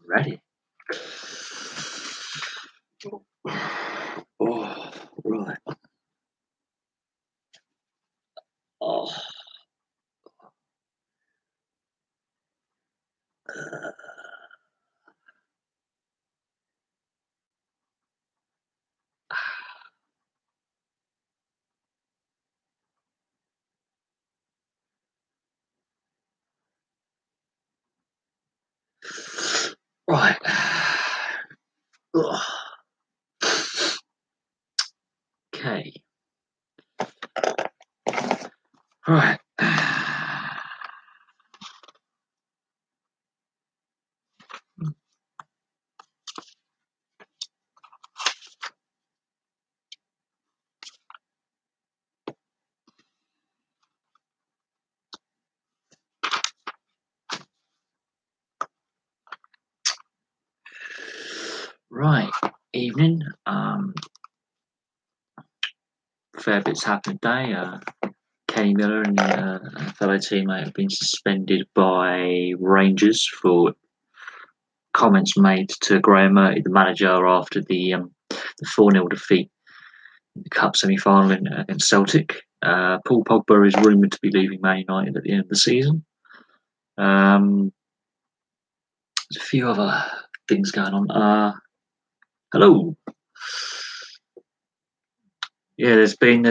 Ready? Oh, right. Oh. Right. Ugh. Okay. Right. Right. Evening. Fair bits happened today. Kenny Miller and a fellow teammate have been suspended by Rangers for comments made to Graham Murphy, the manager, after the 4-0 defeat in the Cup semi-final against Celtic. Paul Pogba is rumoured to be leaving Man United at the end of the season. There's a few other things going on. Hello. Yeah, there's been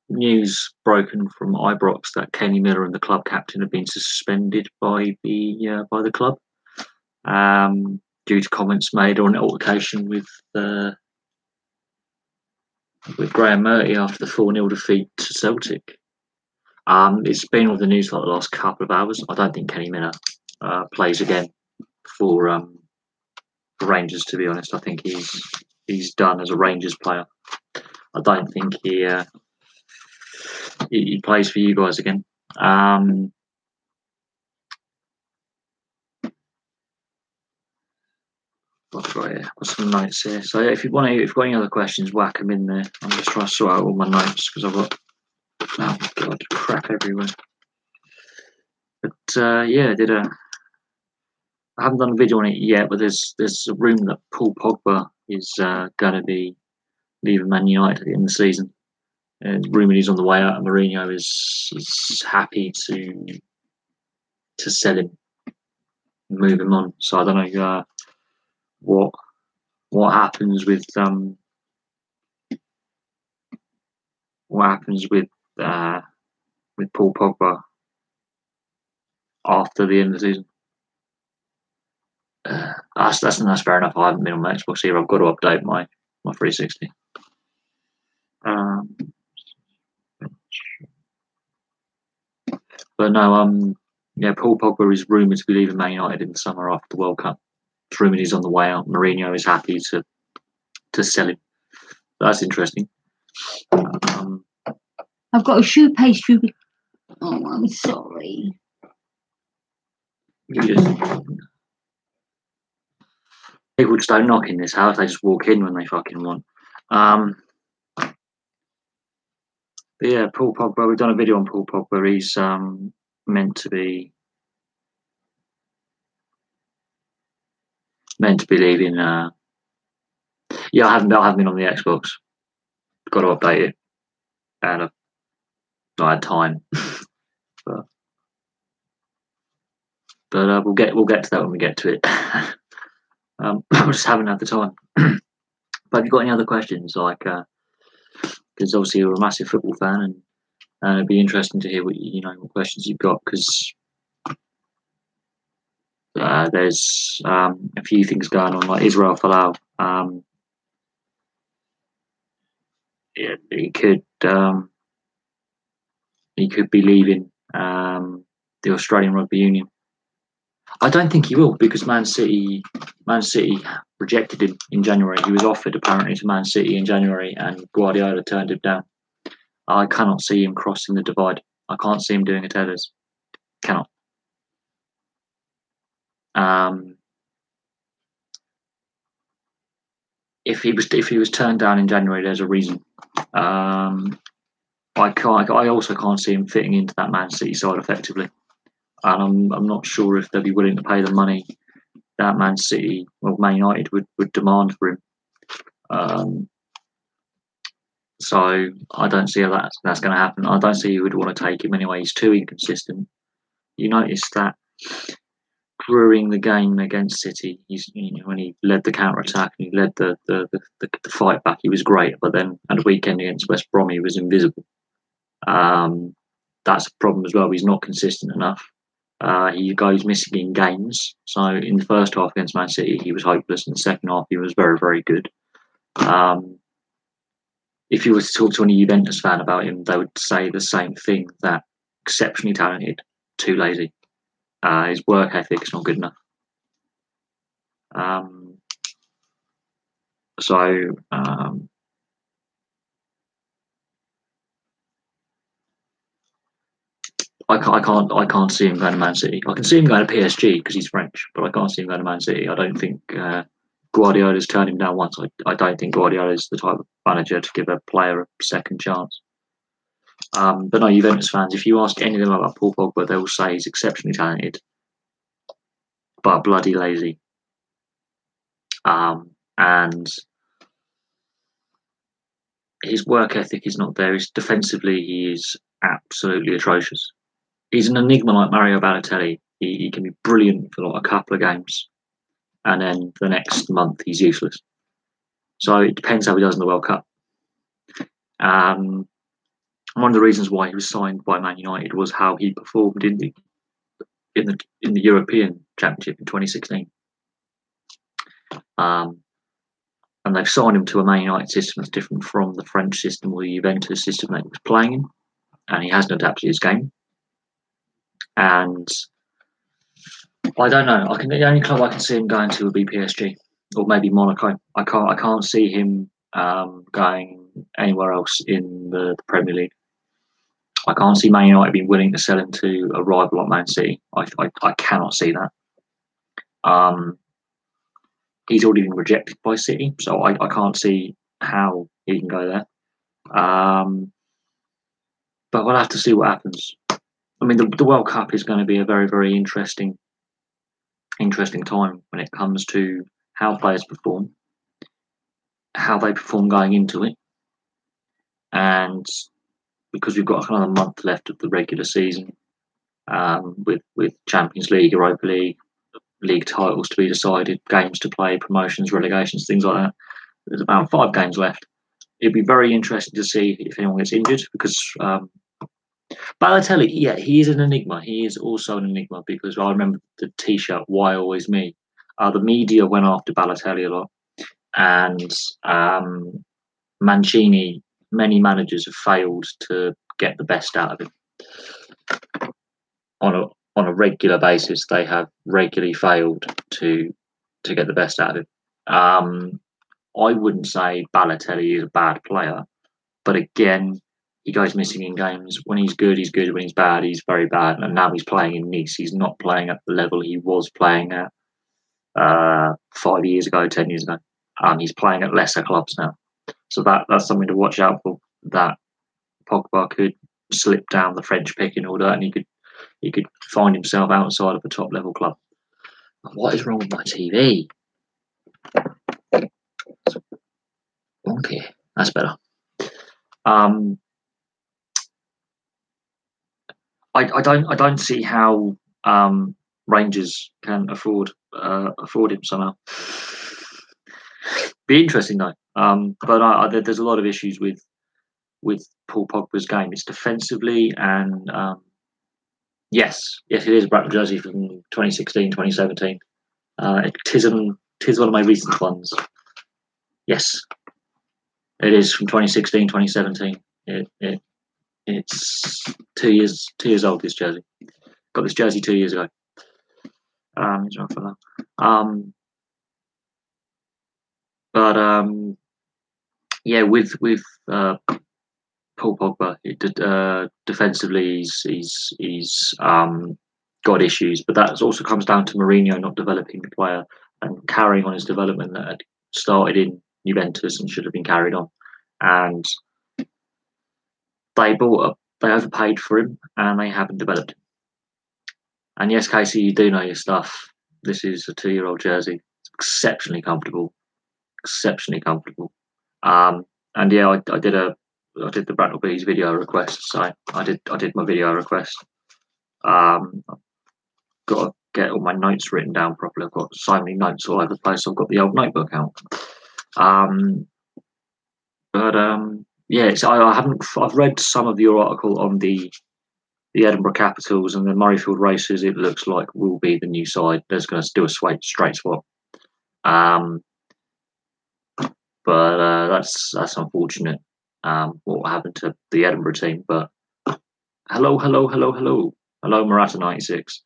news broken from Ibrox that Kenny Miller and the club captain have been suspended by the club due to comments made or an altercation with Graham Murphy after the 4-0 defeat to Celtic. It's been on the news for the last couple of hours. I don't think Kenny Miller plays again for Rangers, to be honest. I think he's done as a Rangers player. I don't think he plays for you guys again. What's some notes here? So yeah, if you've got any other questions, whack them in there. I'm just trying to sort out all my notes because I've got crap everywhere. But yeah, I haven't done a video on it yet, but there's a rumour that Paul Pogba is going to be leaving Man United at the end of the season. And rumoured he's on the way out, and Mourinho is happy to sell him, move him on. So I don't know what happens with Paul Pogba after the end of the season. That's fair enough. I haven't been on my Xbox here. I've got to update my 360. But no, yeah, Paul Pogba is rumoured to be leaving Man United in the summer after the World Cup. It's rumoured he's on the way out. Mourinho is happy to sell him. That's interesting. I've got a shoe pastry. Oh, I'm sorry. People just don't knock in this house. They just walk in when they fucking want. But yeah, Paul Pogba. We've done a video on Paul Pogba. He's meant to be leaving. Yeah, I haven't been on the Xbox. Got to update it. And I had time, but we'll get to that when we get to it. I just haven't had the time. But have you got any other questions? Like, because obviously you're a massive football fan, and it'd be interesting to hear what questions you've got, because there's a few things going on, like Israel Folau. Yeah, he could be leaving the Australian Rugby Union. I don't think he will, because Man City rejected him in January. He was offered apparently to Man City in January, and Guardiola turned him down. I cannot see him crossing the divide. I can't see him doing a Tevez. Cannot. If he was turned down in January, there's a reason. I also can't see him fitting into that Man City side effectively, and I'm not sure if they'll be willing to pay the money that Man United would demand for him. So I don't see how that's going to happen. I don't see who would want to take him anyway. He's too inconsistent. You notice that during the game against City, when he led the counter attack and he led the fight back, he was great. But then at the weekend against West Brom, he was invisible. That's a problem as well. He's not consistent enough. He goes missing in games. So in the first half against Man City, he was hopeless. In the second half, he was very, very good. If you were to talk to any Juventus fan about him, they would say the same thing, that exceptionally talented, too lazy. His work ethic is not good enough. I can't see him going to Man City. I can see him going to PSG because he's French, but I can't see him going to Man City. I don't think Guardiola's turned him down once. I don't think Guardiola is the type of manager to give a player a second chance. But no, Juventus fans, if you ask any of them about Paul Pogba, they will say he's exceptionally talented, but bloody lazy. And his work ethic is not there. Defensively, he is absolutely atrocious. He's an enigma like Mario Balotelli. He can be brilliant for like a couple of games, and then the next month he's useless. So it depends how he does in the World Cup. One of the reasons why he was signed by Man United was how he performed in the European Championship in 2016. And they've signed him to a Man United system that's different from the French system or the Juventus system that he was playing in, and he hasn't adapted his game. And I don't know. The only club I can see him going to would be PSG or maybe Monaco. I can't see him going anywhere else in the Premier League. I can't see Man United being willing to sell him to a rival like Man City. I cannot see that. He's already been rejected by City, so I can't see how he can go there. But we'll have to see what happens. I mean, the World Cup is going to be a very, very interesting time when it comes to how players perform, how they perform going into it, and because we've got another month left of the regular season, with Champions League, Europa League, league titles to be decided, games to play, promotions, relegations, things like that. There's about 5 games left. It'd be very interesting to see if anyone gets injured because Balotelli, yeah, he is an enigma. He is also an enigma because I remember the T-shirt "Why Always Me." The media went after Balotelli a lot, and Mancini, many managers have failed to get the best out of him on a regular basis. They have regularly failed to get the best out of him. I wouldn't say Balotelli is a bad player, but again, he goes missing in games. When he's good, he's good. When he's bad, he's very bad. And now he's playing in Nice. He's not playing at the level he was playing at 5 years ago, 10 years ago. He's playing at lesser clubs now. So that's something to watch out for. That Pogba could slip down the French pecking order, and he could find himself outside of a top level club. What is wrong with my TV? Okay, that's better. I don't see how Rangers can afford him somehow. Be interesting though. But there's a lot of issues with Paul Pogba's game. It's defensively, and yes, it is a black jersey from 2016, 2017. Tis one of my recent ones. Yes, it is from 2016, 2017. It's 2 years old. This jersey. Got this jersey 2 years ago. Yeah, with Paul Pogba, defensively he's got issues, but that also comes down to Mourinho not developing the player and carrying on his development that had started in Juventus and should have been carried on. And they overpaid for him, and they haven't developed him. And yes, Casey, you do know your stuff. This is a 2-year-old jersey. It's exceptionally comfortable. Exceptionally comfortable. And yeah, I did the Bracknell Bees video request. So I did my video request. I've got to get all my notes written down properly. I've got so many notes all over the place. I've got the old notebook out. Yeah, I've read some of your article on the Edinburgh Capitals and the Murrayfield Racers. It looks like will be the new side. They're going to do a straight swap. But that's unfortunate. What happened to the Edinburgh team? But hello, Murata 96.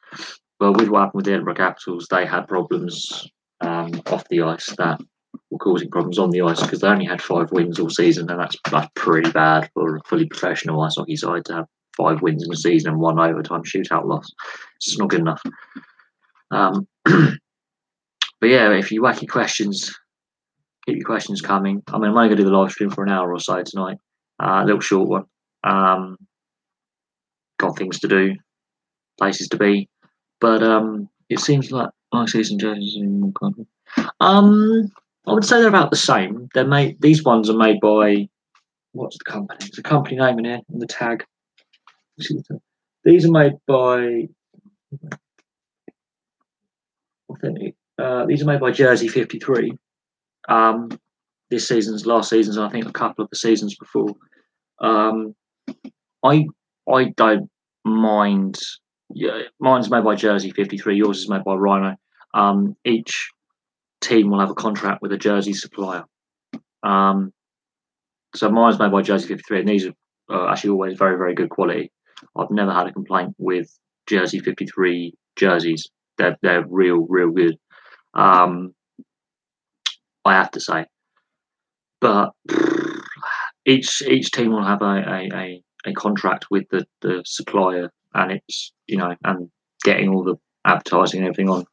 Well, with what happened with the Edinburgh Capitals, they had problems off the ice that were causing problems on the ice because they only had 5 wins all season, and that's pretty bad for a fully professional ice hockey side to have 5 wins in a season and 1 overtime shootout loss. It's just not good enough. But yeah, if you wacky questions, keep your questions coming. I mean, I'm only going to do the live stream for an hour or so tonight. A little short one. Got things to do, places to be. But it seems like season jerseys in more country. I would say they're about the same. They're made. These ones are made by what's the company? There's a company name in here in the tag. These are made by authentic. These are made by Jersey 53. This season's, last season's, and I think a couple of the seasons before. I don't mind. Yeah, mine's made by Jersey 53. Yours is made by Rhino. Each team will have a contract with a jersey supplier. So mine's made by Jersey 53, and these are actually always very, very good quality. I've never had a complaint with Jersey 53 jerseys. They're real good. I have to say, but each team will have a contract with the supplier, and it's and getting all the advertising and everything on.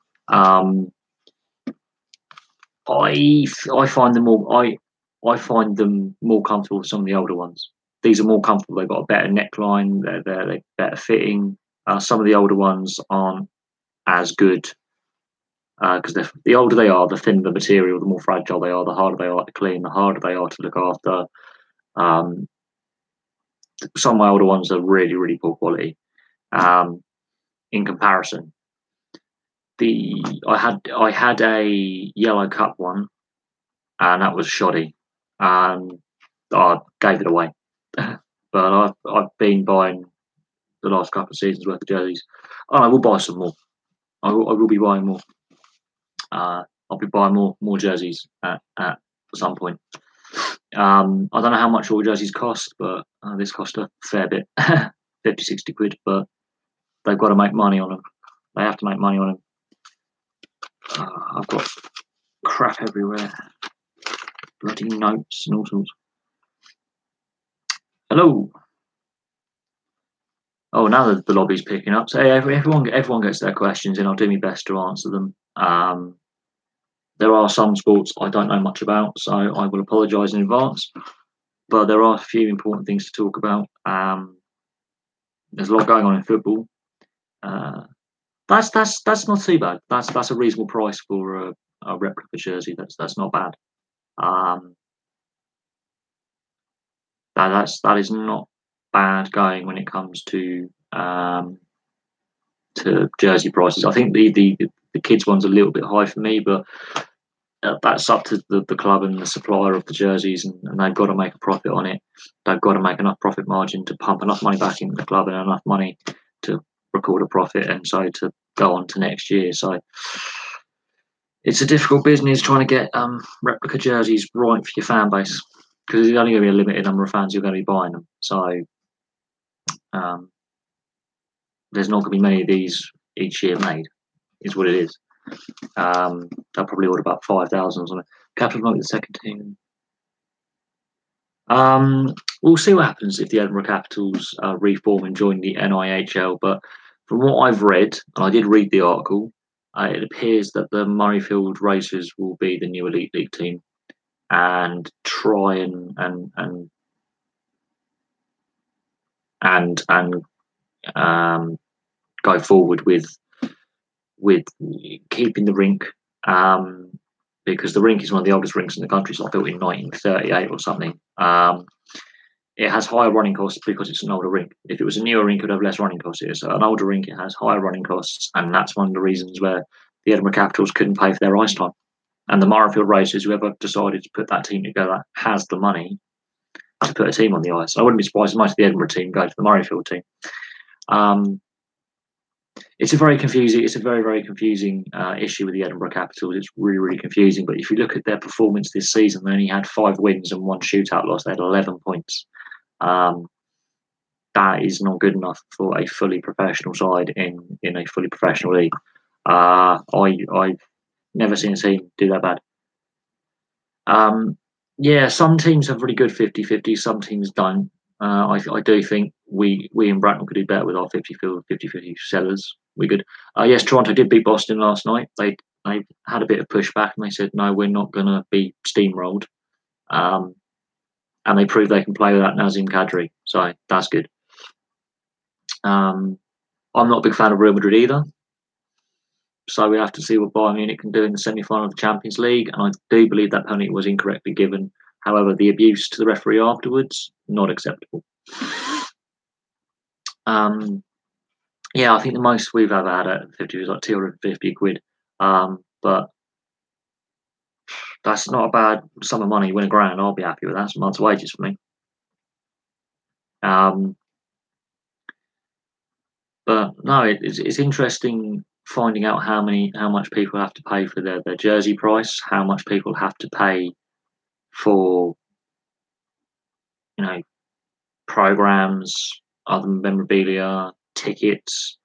I find them more comfortable than some of the older ones. These are more comfortable. They've got a better neckline. They're better fitting. Some of the older ones aren't as good because the older they are, the thinner the material, the more fragile they are, the harder they are to clean, the harder they are to look after. Some of my older ones are really poor quality. In comparison, I had a yellow cup one, and that was shoddy. I gave it away. But I've been buying the last couple of seasons worth of jerseys. I will buy some more. I will be buying more. I'll be buying more jerseys at some point. I don't know how much all jerseys cost, but this cost a fair bit, 50, 60 quid. But they've got to make money on them. They have to make money on them. I've got crap everywhere. Bloody notes and all sorts. Hello. Oh, now that the lobby's picking up, so everyone gets their questions in. I'll do my best to answer them. There are some sports I don't know much about, so I will apologise in advance. But there are a few important things to talk about. There's a lot going on in football. That's not too bad. That's a reasonable price for a replica jersey. That's not bad. That is not bad going when it comes to jersey prices. I think the kids one's a little bit high for me, but that's up to the club and the supplier of the jerseys, and they've got to make a profit on it. They've got to make enough profit margin to pump enough money back into the club and enough money to record a profit, and so to go on to next year. So it's a difficult business trying to get replica jerseys right for your fan base, because there's only going to be a limited number of fans who are going to be buying them. So there's not going to be many of these each year made, is what it is. They'll probably order about 5,000 or something. Capitals might be the second team. We'll see what happens if the Edinburgh Capitals reform and join the NIHL. But from what I've read, and I did read the article, it appears that the Murrayfield Racers will be the new Elite League team and try and go forward with with keeping the rink, because the rink is one of the oldest rinks in the country. It's not built in 1938 or something. It has higher running costs because it's an older rink. If it was a newer rink, it would have less running costs. It's an older rink, it has higher running costs, and that's one of the reasons where the Edinburgh Capitals couldn't pay for their ice time. And the Murrayfield Racers, whoever decided to put that team together, has the money to put a team on the ice. I wouldn't be surprised if most of the Edinburgh team go to the Murrayfield team. It's a very very confusing issue with the Edinburgh Capitals. It's really, really confusing. But if you look at their performance this season, they only had 5 wins and 1 shootout loss. They had 11 points. That is not good enough for a fully professional side in a fully professional league. I've never seen a team do that bad. Yeah, some teams have really good 50-50, some teams don't. I do think we in Bracknell could do better with our 50-50 sellers. We could. Yes, Toronto did beat Boston last night. They had a bit of pushback and they said, no, we're not going to be steamrolled. And they proved they can play without Nazim Kadri. So that's good. I'm not a big fan of Real Madrid either. So we have to see what Bayern Munich can do in the semi-final of the Champions League. And I do believe that penalty was incorrectly given. However, the abuse to the referee afterwards, not acceptable. Yeah, I think the most we've ever had at 50 was like 250 quid. But that's not a bad sum of money. You win £1,000, I'll be happy with that. It's a month's wages for me. But no, it's interesting finding out how much people have to pay for their jersey price, how much people have to pay for, programs, other memorabilia, tickets.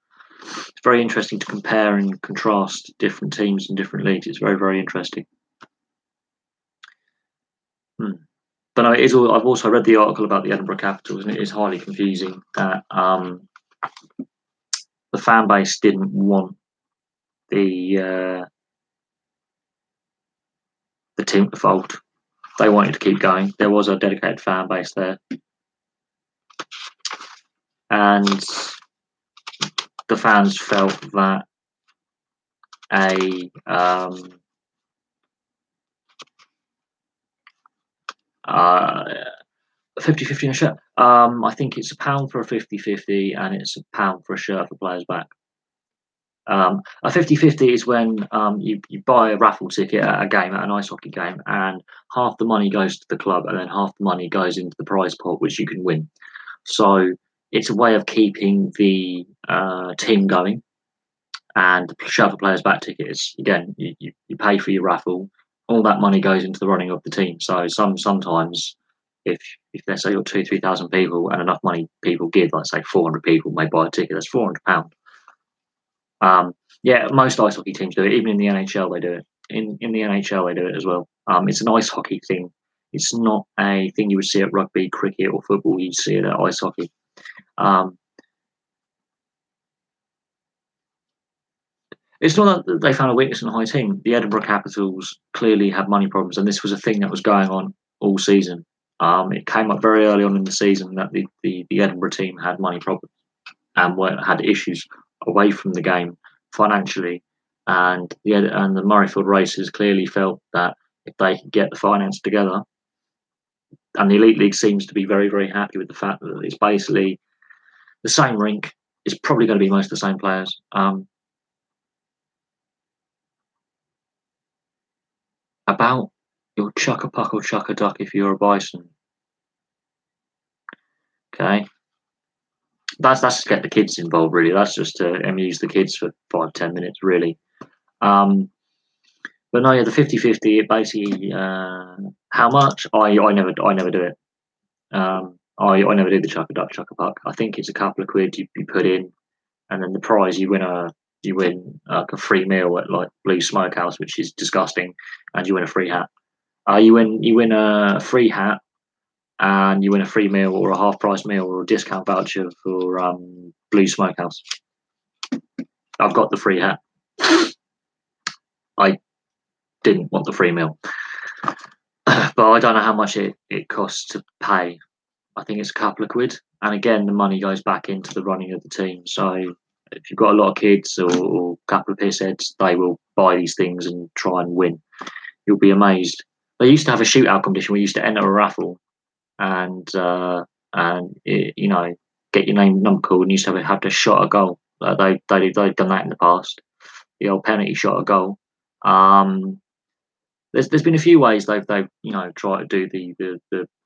It's very interesting to compare and contrast different teams and different leagues. It's very, very interesting. But no, I've also read the article about the Edinburgh Capitals, and it is highly confusing that the fan base didn't want the team to fold. They wanted to keep going. There was a dedicated fan base there, and the fans felt that a 50-50 in a shirt. I think it's £1 for a 50-50 and it's £1 for a shirt for players back. A 50-50 is when you buy a raffle ticket at a game, at an ice hockey game, and half the money goes to the club and then half the money goes into the prize pot, which you can win. So it's a way of keeping the team going. And the shirt for players back tickets, again, you pay for your raffle, all that money goes into the running of the team. So sometimes if let's say you're 2,000-3,000 people and enough money people give, let's say 400 people may buy a ticket, that's £400. Yeah, most ice hockey teams do it. Even in the NHL, they do it. In the NHL, they do it as well. It's an ice hockey thing. It's not a thing you would see at rugby, cricket, or football. You see it at ice hockey. It's not that they found a weakness in the high team. The Edinburgh Capitals clearly had money problems, and this was a thing that was going on all season. It came up very early on in the season that the Edinburgh team had money problems and had issues away from the game financially, and the Murrayfield Racers clearly felt that if they could get the finance together, and the Elite League seems to be very, very happy with the fact that it's basically the same rink. It's probably going to be most of the same players. About your chuck a puck or chuck a duck if you're a bison. Okay, that's to get the kids involved. Really, that's just to amuse the kids for 5-10 minutes. Really. But no, yeah, the 50-50, it basically how much I never do it. I never do the chuck a duck, chuck a puck. I think it's a couple of quid you put in, and then the prize you win like a free meal at like Blue Smokehouse, which is disgusting, and you win a free hat. You win a free hat, and you win a free meal or a half price meal or a discount voucher for Blue Smokehouse. I've got the free hat. I didn't want the free meal, but I don't know how much it costs to pay. I think it's a couple of quid, and again, the money goes back into the running of the team. So if you've got a lot of kids or a couple of pissheads, they will buy these things and try and win. You'll be amazed. They used to have a shootout competition. We used to enter a raffle and get your number called, and used to have to shot a goal. They've done that in the past. The old penalty shot a goal. There's been a few ways they've tried to do the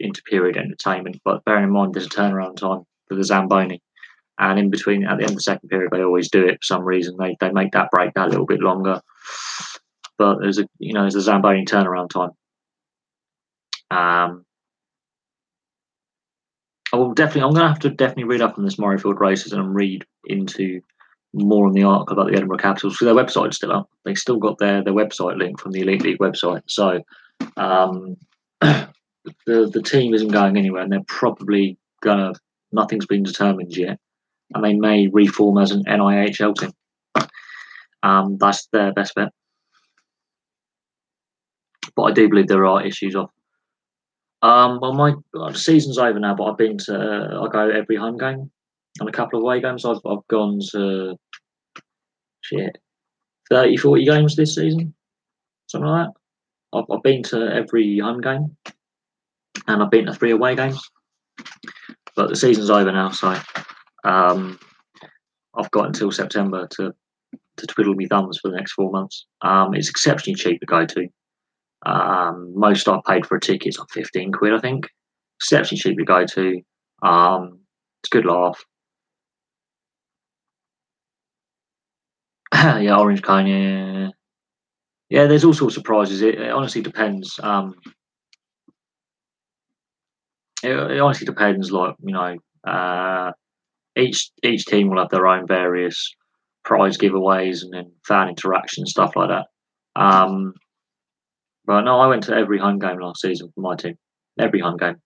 inter-period entertainment, but bearing in mind there's a turnaround time for the Zamboni, and in between at the end of the second period they always do it for some reason. They make that break that little bit longer, but there's a Zamboni turnaround time. I'm going to have to definitely read up on this Murrayfield races and read into more on the article about the Edinburgh Capitals. So their website's still up. They still got their website link from the Elite League website. So the team isn't going anywhere, and they're probably gonna. Nothing's been determined yet, and they may reform as an NIHL team. That's their best bet. But I do believe there are issues off. Well, the season's over now, but I go every home game and a couple of away games. I've gone to 30, 40 games this season, something like that. I've been to every home game, and I've been to 3 away games. But the season's over now, so I've got until September to twiddle my thumbs for the next 4 months. It's exceptionally cheap to go to. Most I've paid for a ticket is like 15 quid, I think. Exceptionally cheap to go to. It's a good laugh. Yeah, Orange Cone, yeah. Yeah, there's all sorts of prizes. It honestly depends. It honestly depends. Like, each team will have their own various prize giveaways and then fan interaction, stuff like that. But no, I went to every home game last season for my team. Every home game.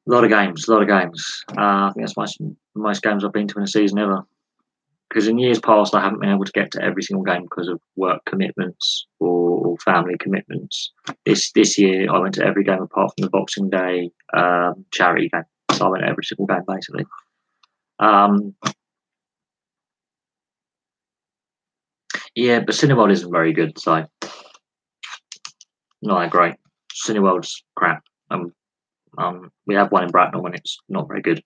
A lot of games. I think that's most games I've been to in a season ever. Because in years past, I haven't been able to get to every single game because of work commitments or family commitments. This year, I went to every game apart from the Boxing Day charity game. So I went to every single game, basically. Yeah, but Cineworld isn't very good, so not that great. Cineworld's crap. We have one in Bracknell and it's not very good.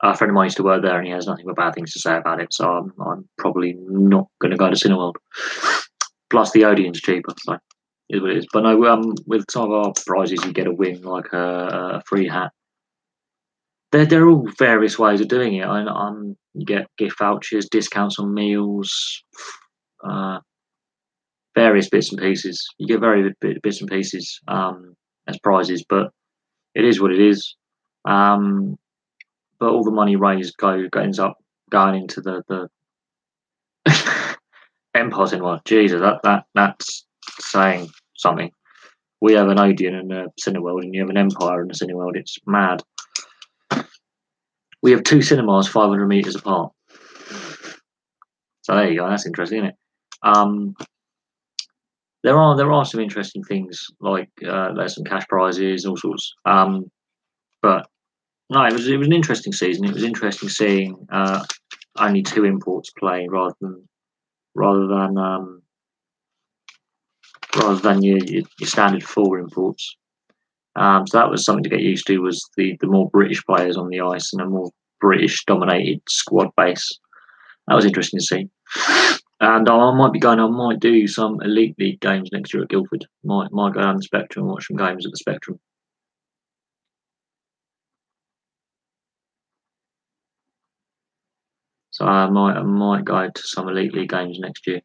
A friend of mine used to work there and he has nothing but bad things to say about it, so I'm probably not going to go to Cineworld. Plus the Odeon's cheaper, so it is what it is. But no, with some of our prizes you get a win, like a free hat. They're all various ways of doing it. You get gift vouchers, discounts on meals, various bits and pieces. You get very bits and pieces as prizes, but it is what it is. But all the money raised ends up going into the Empire Cinema. Jesus, that's saying something. We have an Odeon and a Cineworld, and you have an Empire and a Cineworld. It's mad. We have 2 cinemas 500 meters apart. So there you go. That's interesting, isn't it? There are some interesting things like there's some cash prizes, all sorts. But no, it was an interesting season. It was interesting seeing only 2 imports play rather than your standard 4 imports. So that was something to get used to. Was the more British players on the ice and a more British dominated squad base. That was interesting to see. And I might do some Elite League games next year at Guildford. Might go down the Spectrum and watch some games at the Spectrum. So I might go to some Elite League games next year,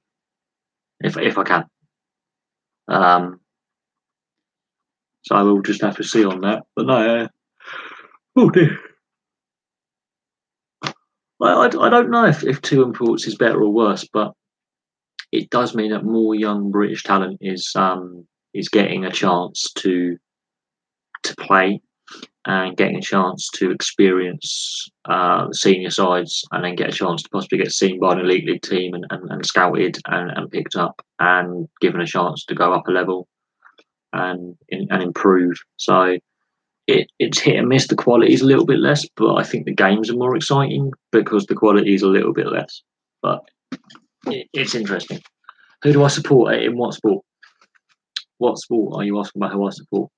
if I can. So I will just have to see on that. But no, oh dear. I don't know if 2 imports is better or worse, but it does mean that more young British talent is getting a chance to play and getting a chance to experience the senior sides, and then get a chance to possibly get seen by an Elite League team and scouted and picked up and given a chance to go up a level and improve. So it's hit and miss. The quality is a little bit less, but I think the games are more exciting because the quality is a little bit less. But it's interesting. Who do I support in what sport? What sport are you asking about? Who I support?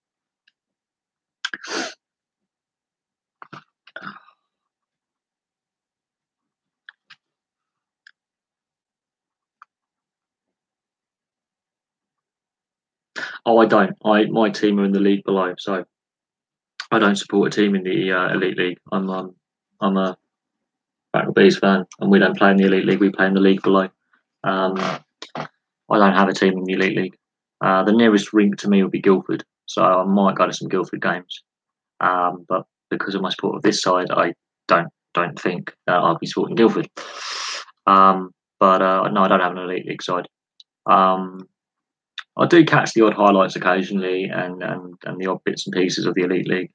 Oh, I don't. My team are in the league below, so I don't support a team in the elite league. I'm a Battle Bees fan, and we don't play in the elite league. We play in the league below. Um, I don't have a team in the elite league. The nearest rink to me would be Guildford, so I might go to some Guildford games. But because of my support of this side, I don't think that I'll be supporting Guildford. But no, I don't have an elite league side. I do catch the odd highlights occasionally and the odd bits and pieces of the elite league.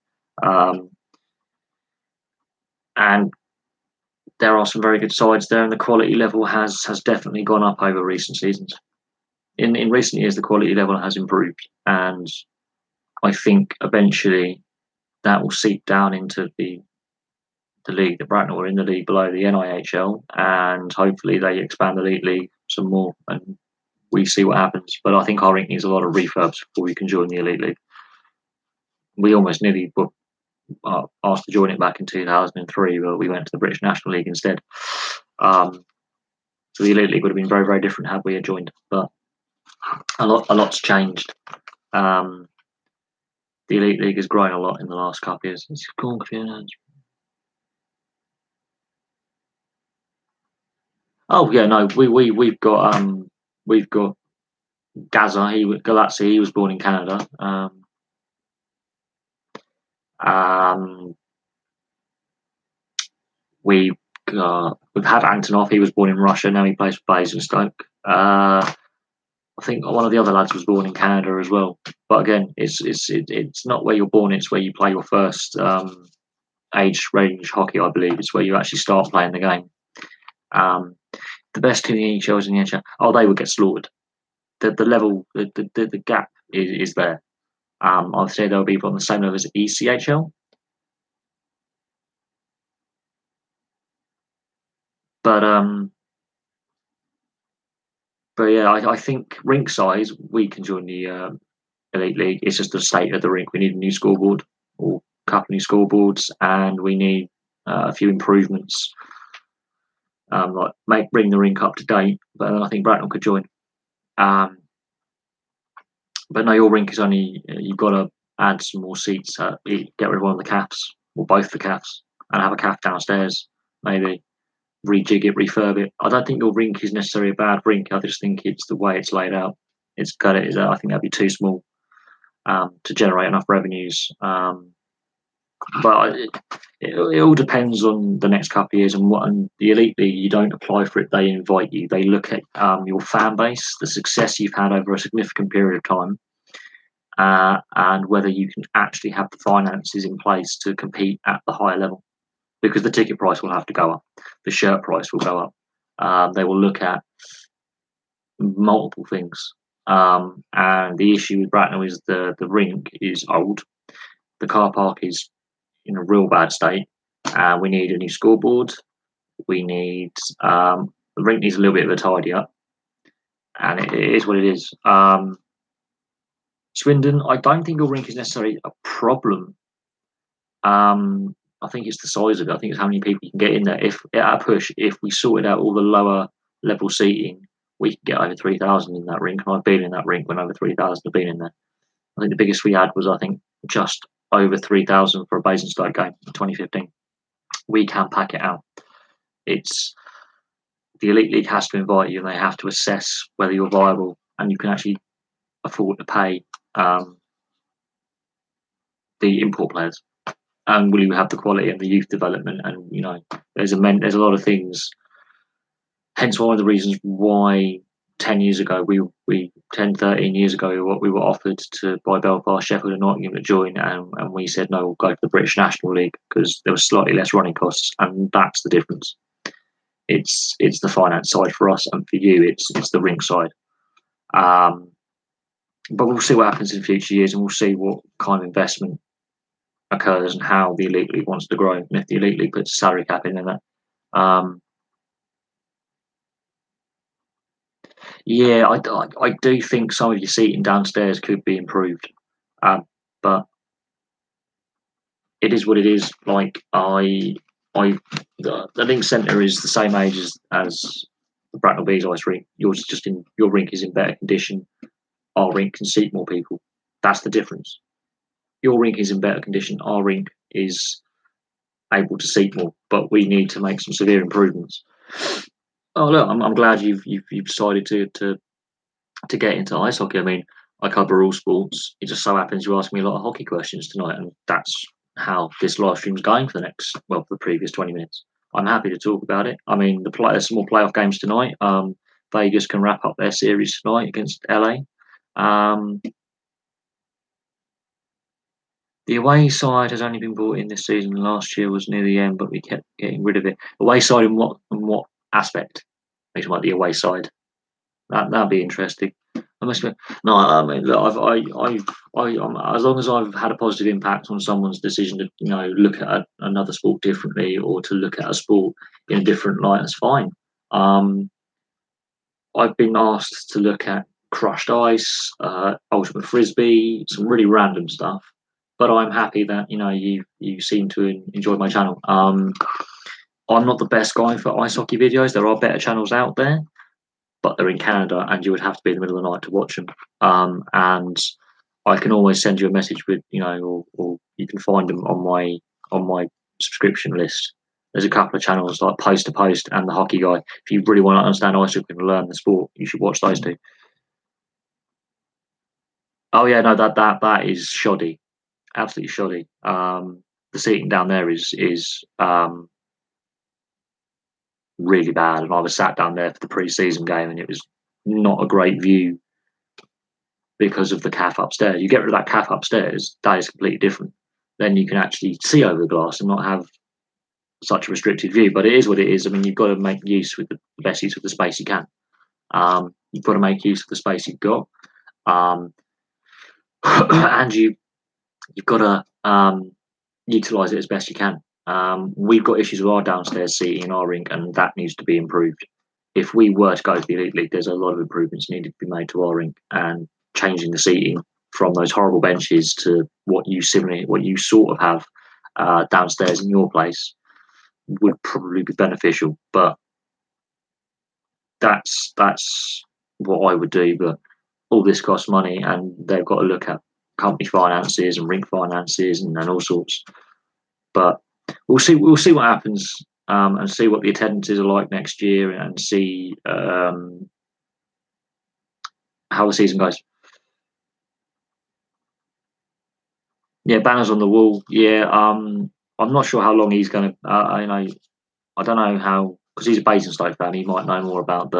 And there are some very good sides there, and the quality level has definitely gone up over recent seasons. In recent years, the quality level has improved, and I think eventually that will seep down into the league. The Bracknell are in the league below the NIHL, and hopefully they expand the elite league some more, and we see what happens. But I think our rink needs a lot of refurbs before we can join the elite league. We almost nearly were asked to join it back in 2003, but we went to the British National League instead. So the elite league would have been very, very different had we had joined. But a lot's changed. The elite league has grown a lot in the last couple of years. It's gone confusing. Oh yeah, no, we've got Gaza. Galazzi. He was born in Canada. We've had Antonov. He was born in Russia. Now he plays for Basingstoke. I think one of the other lads was born in Canada as well. But again, it's not where you're born; it's where you play your first age range hockey. I believe it's where you actually start playing the game. The best team in the NHL is in the NHL. Oh, they would get slaughtered. The level, the gap is there. I'd say they'll be on the same level as ECHL. But yeah, I think rink size we can join the elite league. It's just the state of the rink. We need a new scoreboard or a couple of new scoreboards, and we need a few improvements. Like bring the rink up to date. But I think Bracknell could join. But no, your rink is only you've got to add some more seats. Get rid of one of the CAFs or both the CAFs, and have a CAF downstairs. Maybe rejig it, refurb it. I don't think your rink is necessarily a bad rink. I just think it's the way it's laid out. It's got it. I think that'd be too small to generate enough revenues. But it all depends on the next couple of years and the elite league. You don't apply for it; they invite you. They look at your fan base, the success you've had over a significant period of time, and whether you can actually have the finances in place to compete at the higher level. Because the ticket price will have to go up, the shirt price will go up. They will look at multiple things. And the issue with Bracknell is the rink is old, the car park is in a real bad state. We need a new scoreboard. We need the rink needs a little bit of a tidy up, and it is what it is. Swindon, I don't think your rink is necessarily a problem. I think it's the size of it. I think it's how many people you can get in there. If at a push, if we sorted out all the lower level seating, we could get over 3,000 in that rink. And I've been in that rink when over 3,000 have been in there. I think the biggest we had was just over 3,000 for a Basingstoke game in 2015. We can pack it out. It's the elite league has to invite you, and they have to assess whether you're viable and you can actually afford to pay the import players. And will you have the quality and the youth development? And there's a lot of things. Hence, one of the reasons why 10 years ago, 13 years ago, we were offered by Belfast, Sheffield, and Nottingham to join, and we said no, we'll go to the British National League because there was slightly less running costs, and that's the difference. It's the finance side for us, and for you, it's the rink side. But we'll see what happens in future years, and we'll see what kind of investment occurs and how the Elite League wants to grow. And if the Elite League puts a salary cap in, then that. Yeah, I do think some of your seating downstairs could be improved, but it is what it is. Like the Link Centre is the same age as the Bracknell Bees ice rink. Yours is just in your rink is in better condition. Our rink can seat more people. That's the difference. Your rink is in better condition. Our rink is able to seat more, but we need to make some severe improvements. Oh look, I'm glad you've decided to get into ice hockey. I mean, I cover all sports. It just so happens you asked me a lot of hockey questions tonight, and that's how this live stream's going for for the previous 20 minutes. I'm happy to talk about it. I mean, there's some more playoff games tonight. Vegas can wrap up their series tonight against LA. The away side has only been brought in this season. Last year was near the end, but we kept getting rid of it. Away side in what aspect? Makes like the away side. That'd be interesting. I must be, no. I mean, look, as long as I've had a positive impact on someone's decision to look at another sport differently or to look at a sport in a different light, that's fine. I've been asked to look at crushed ice, ultimate frisbee, some really random stuff. But I'm happy that you seem to enjoy my channel. I'm not the best guy for ice hockey videos. There are better channels out there, but they're in Canada, and you would have to be in the middle of the night to watch them. And I can always send you a message with or you can find them on my subscription list. There's a couple of channels like Post to Post and the Hockey Guy. If you really want to understand ice hockey and learn the sport, you should watch those two. Oh yeah, no, that is shoddy, absolutely shoddy. The seating down there is really bad, and I was sat down there for the pre-season game, and it was not a great view because of the calf upstairs. You get rid of that calf upstairs, that is completely different. Then you can actually see over the glass and not have such a restricted view. But it is what it is. I mean, you've got to make use with the best use of the space you can. You've got to make use of the space you've got, and you've got to utilize it as best you can. We've got issues with our downstairs seating in our rink, and that needs to be improved. If we were to go to the Elite League, there's a lot of improvements needed to be made to our rink, and changing the seating from those horrible benches to what you sort of have downstairs in your place would probably be beneficial. But that's what I would do. But all this costs money, and they've got to look at company finances and rink finances and all sorts. But we'll see what happens, and see what the attendances are like next year, and see how the season goes. Yeah, banners on the wall. Yeah, I'm not sure how long he's going to. I don't know how, because he's a Basingstoke fan. He might know more about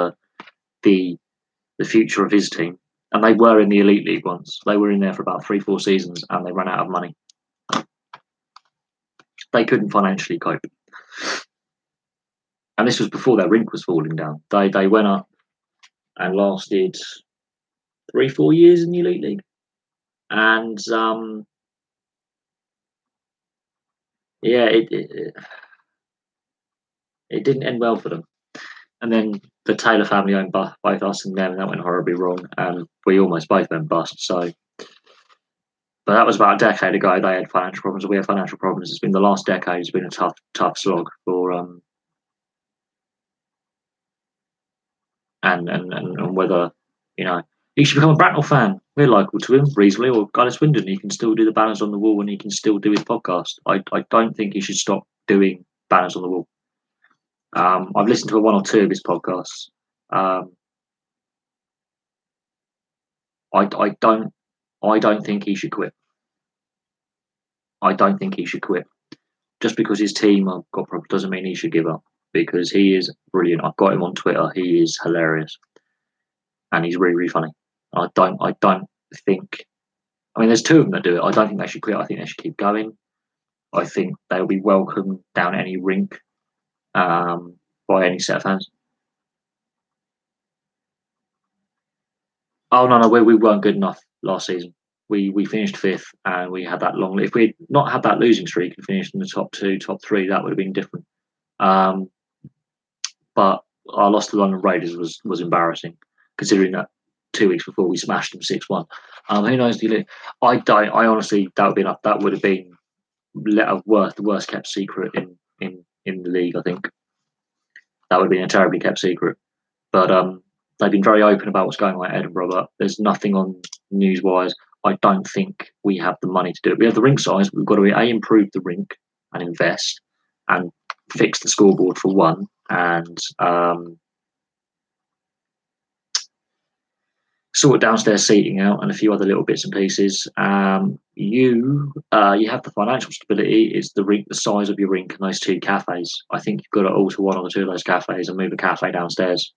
the future of his team. And they were in the Elite League once. They were in there for about 3-4 seasons, and they ran out of money. They couldn't financially cope. And this was before their rink was falling down. They went up and lasted 3-4 years in the Elite League, and yeah, it didn't end well for them. And then the Taylor family owned both us and them, and that went horribly wrong. And we almost both went bust. So, but that was about a decade ago. They had financial problems. We had financial problems. It's been the last decade. It's been a tough slog for and whether he should become a Bracknell fan. We're local to him, reasonably, or Guy Swindon. He can still do the banners on the wall, and he can still do his podcast. I don't think he should stop doing banners on the wall. I've listened to one or two of his podcasts. I don't think he should quit. I don't think he should quit. Just because his team have got problems doesn't mean he should give up, because he is brilliant. I've got him on Twitter. He is hilarious, and he's really funny. I don't think. I mean, there's two of them that do it. I don't think they should quit. I think they should keep going. I think they'll be welcome down any rink by any set of fans. Oh no, we weren't good enough last season. we finished fifth, and we had that long. If we'd not had that losing streak and finished in the top two, top three, that would have been different. But our loss to the London Raiders was embarrassing, considering that 2 weeks before we smashed them 6-1. Who knows? I don't. I honestly, that would be enough. That would have been the worst kept secret in the league. I think that would have been a terribly kept secret. But they've been very open about what's going on at Edinburgh. But there's nothing on news wise. I don't think we have the money to do it. We have the rink size. We've got to improve the rink and invest and fix the scoreboard for one, and sort downstairs seating out and a few other little bits and pieces. You have the financial stability. It's the rink, the size of your rink, and those two cafes. I think you've got to alter one or two of those cafes and move a cafe downstairs.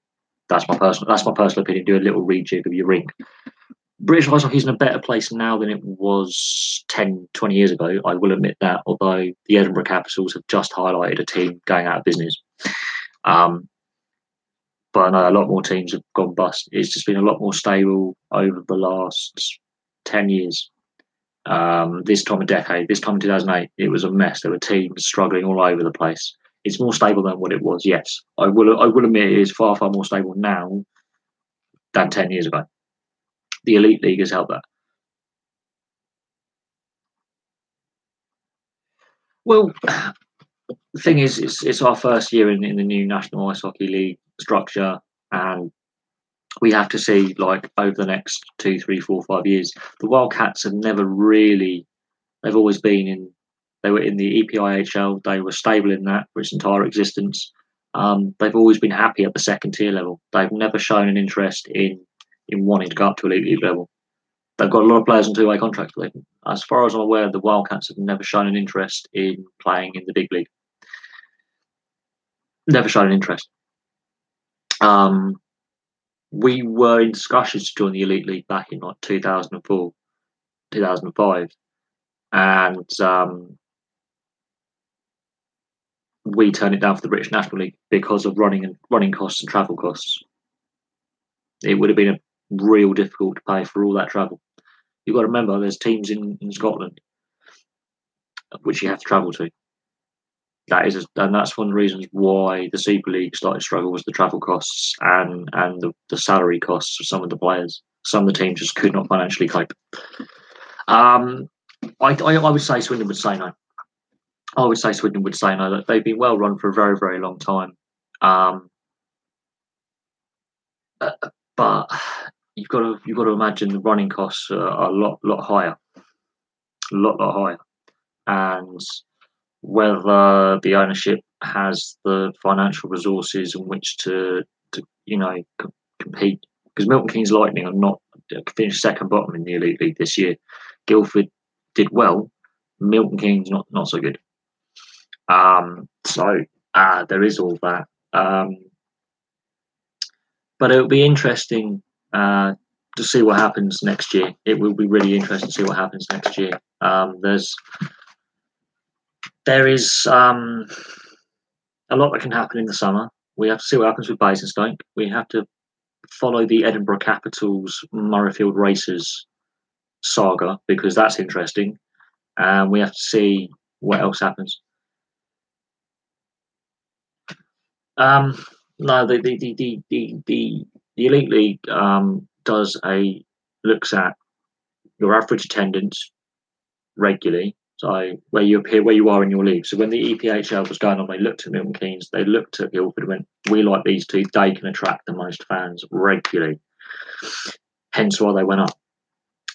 That's my personal opinion. Do a little rejig of your rink. British ice hockey is in a better place now than it was 10, 20 years ago. I will admit that, although the Edinburgh Capitals have just highlighted a team going out of business. But I know a lot more teams have gone bust. It's just been a lot more stable over the last 10 years. This time of decade, this time in 2008, it was a mess. There were teams struggling all over the place. It's more stable than what it was, yes. I will admit it is far, far more stable now than 10 years ago. The Elite League has helped that. Well, the thing is, it's our first year in the new National Ice Hockey League structure, and we have to see, like, over the next 2, 3, 4, 5 years, the Wildcats have never really. They've always been in. They were in the EPIHL. They were stable in that for its entire existence. They've always been happy at the second tier level. They've never shown an interest in wanting to go up to elite league level. They've got a lot of players on two-way contracts. But as far as I'm aware, the Wildcats have never shown an interest in playing in the big league. Never shown an interest. We were in discussions to join the elite league back in like 2004, 2005, and we turned it down for the British National League because of running costs and travel costs. It would have been real difficult to pay for all that travel. You've got to remember, there's teams in Scotland which you have to travel to. And that's one of the reasons why the Super League started to struggle, was the travel costs and the salary costs of some of the players. Some of the teams just could not financially cope. I would say Swindon would say no. I would say Swindon would say no. That they've been well run for a very, very long time. But you've got to imagine the running costs are a lot higher, a lot higher, and whether the ownership has the financial resources in which to compete. Because Milton Keynes Lightning are not finished second bottom in the Elite League this year. Guildford did well. Milton Keynes not so good. So there is all that. But it'll be interesting to see what happens next year. It will be really interesting to see what happens next year. There is a lot that can happen in the summer. We have to see what happens with Basingstoke. We have to follow the Edinburgh Capitals Murrayfield Racers saga, because that's interesting. And we have to see what else happens. No, the Elite League looks at your average attendance regularly. So where you are in your league. So when the EPHL was going on, they looked at Milton Keynes, they looked at Guildford and went, we like these two, they can attract the most fans regularly. Hence why they went up.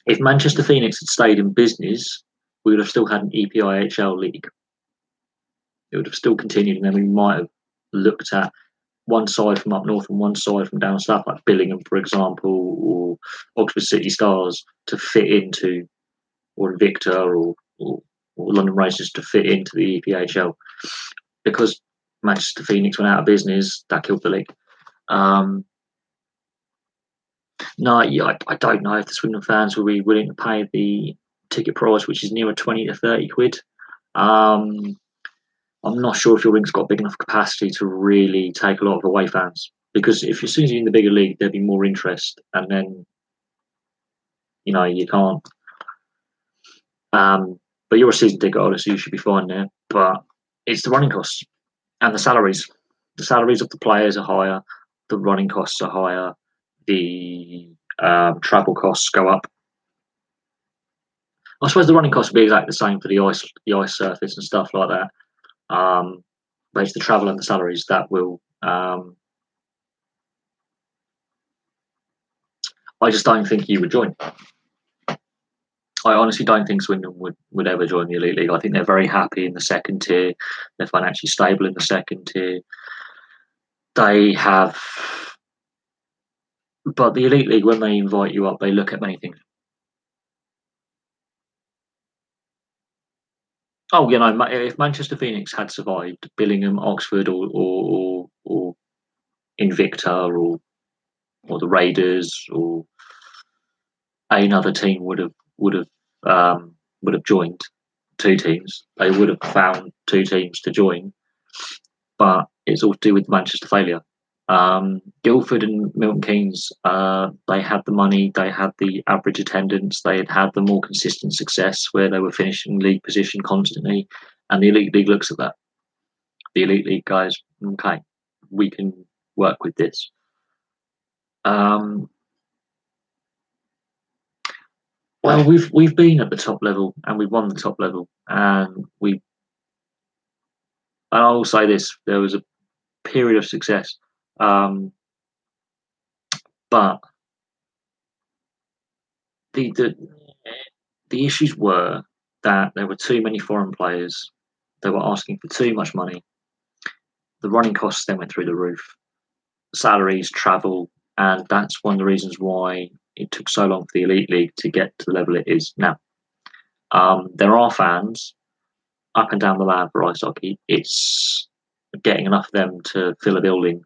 If Manchester Phoenix had stayed in business, we would have still had an EPIHL league. It would have still continued, and then we might have looked at one side from up north and one side from down south, like Billingham, for example, or Oxford City Stars, to fit into, or Invicta, or London Racers to fit into the EPHL. Because Manchester Phoenix went out of business, that killed the league. I don't know if the Swindon fans will be willing to pay the ticket price, which is nearer 20 to 30 quid. I'm not sure if your rink's got big enough capacity to really take a lot of away fans. Because as soon as you're in the bigger league, there'll be more interest, and then you can't. But you're a season ticket holder, so you should be fine there. But it's the running costs and the salaries. The salaries of the players are higher. The running costs are higher. The travel costs go up. I suppose the running costs will be exactly the same for the ice surface and stuff like that. But it's the travel and the salaries that will. I just don't think you would join. I honestly don't think Swindon would ever join the Elite League. I think they're very happy in the second tier. They're financially stable in the second tier. They have, but the Elite League, when they invite you up, they look at many things. Oh, if Manchester Phoenix had survived, Billingham, Oxford, or Invicta, or the Raiders, or another team would have joined. Two teams, they would have found two teams to join, but it's all to do with Manchester failure. Guildford and Milton Keynes, they had the money, they had the average attendance, they had the more consistent success where they were finishing league position constantly, and the Elite League looks at that. The Elite League guys, okay, we can work with this. Well, we've been at the top level and we've won the top level, and I will say this: there was a period of success, but the issues were that there were too many foreign players. They were asking for too much money. The running costs then went through the roof. Salaries, travel, and that's one of the reasons why it took so long for the Elite League to get to the level it is now. There are fans up and down the land for ice hockey. It's getting enough of them to fill a building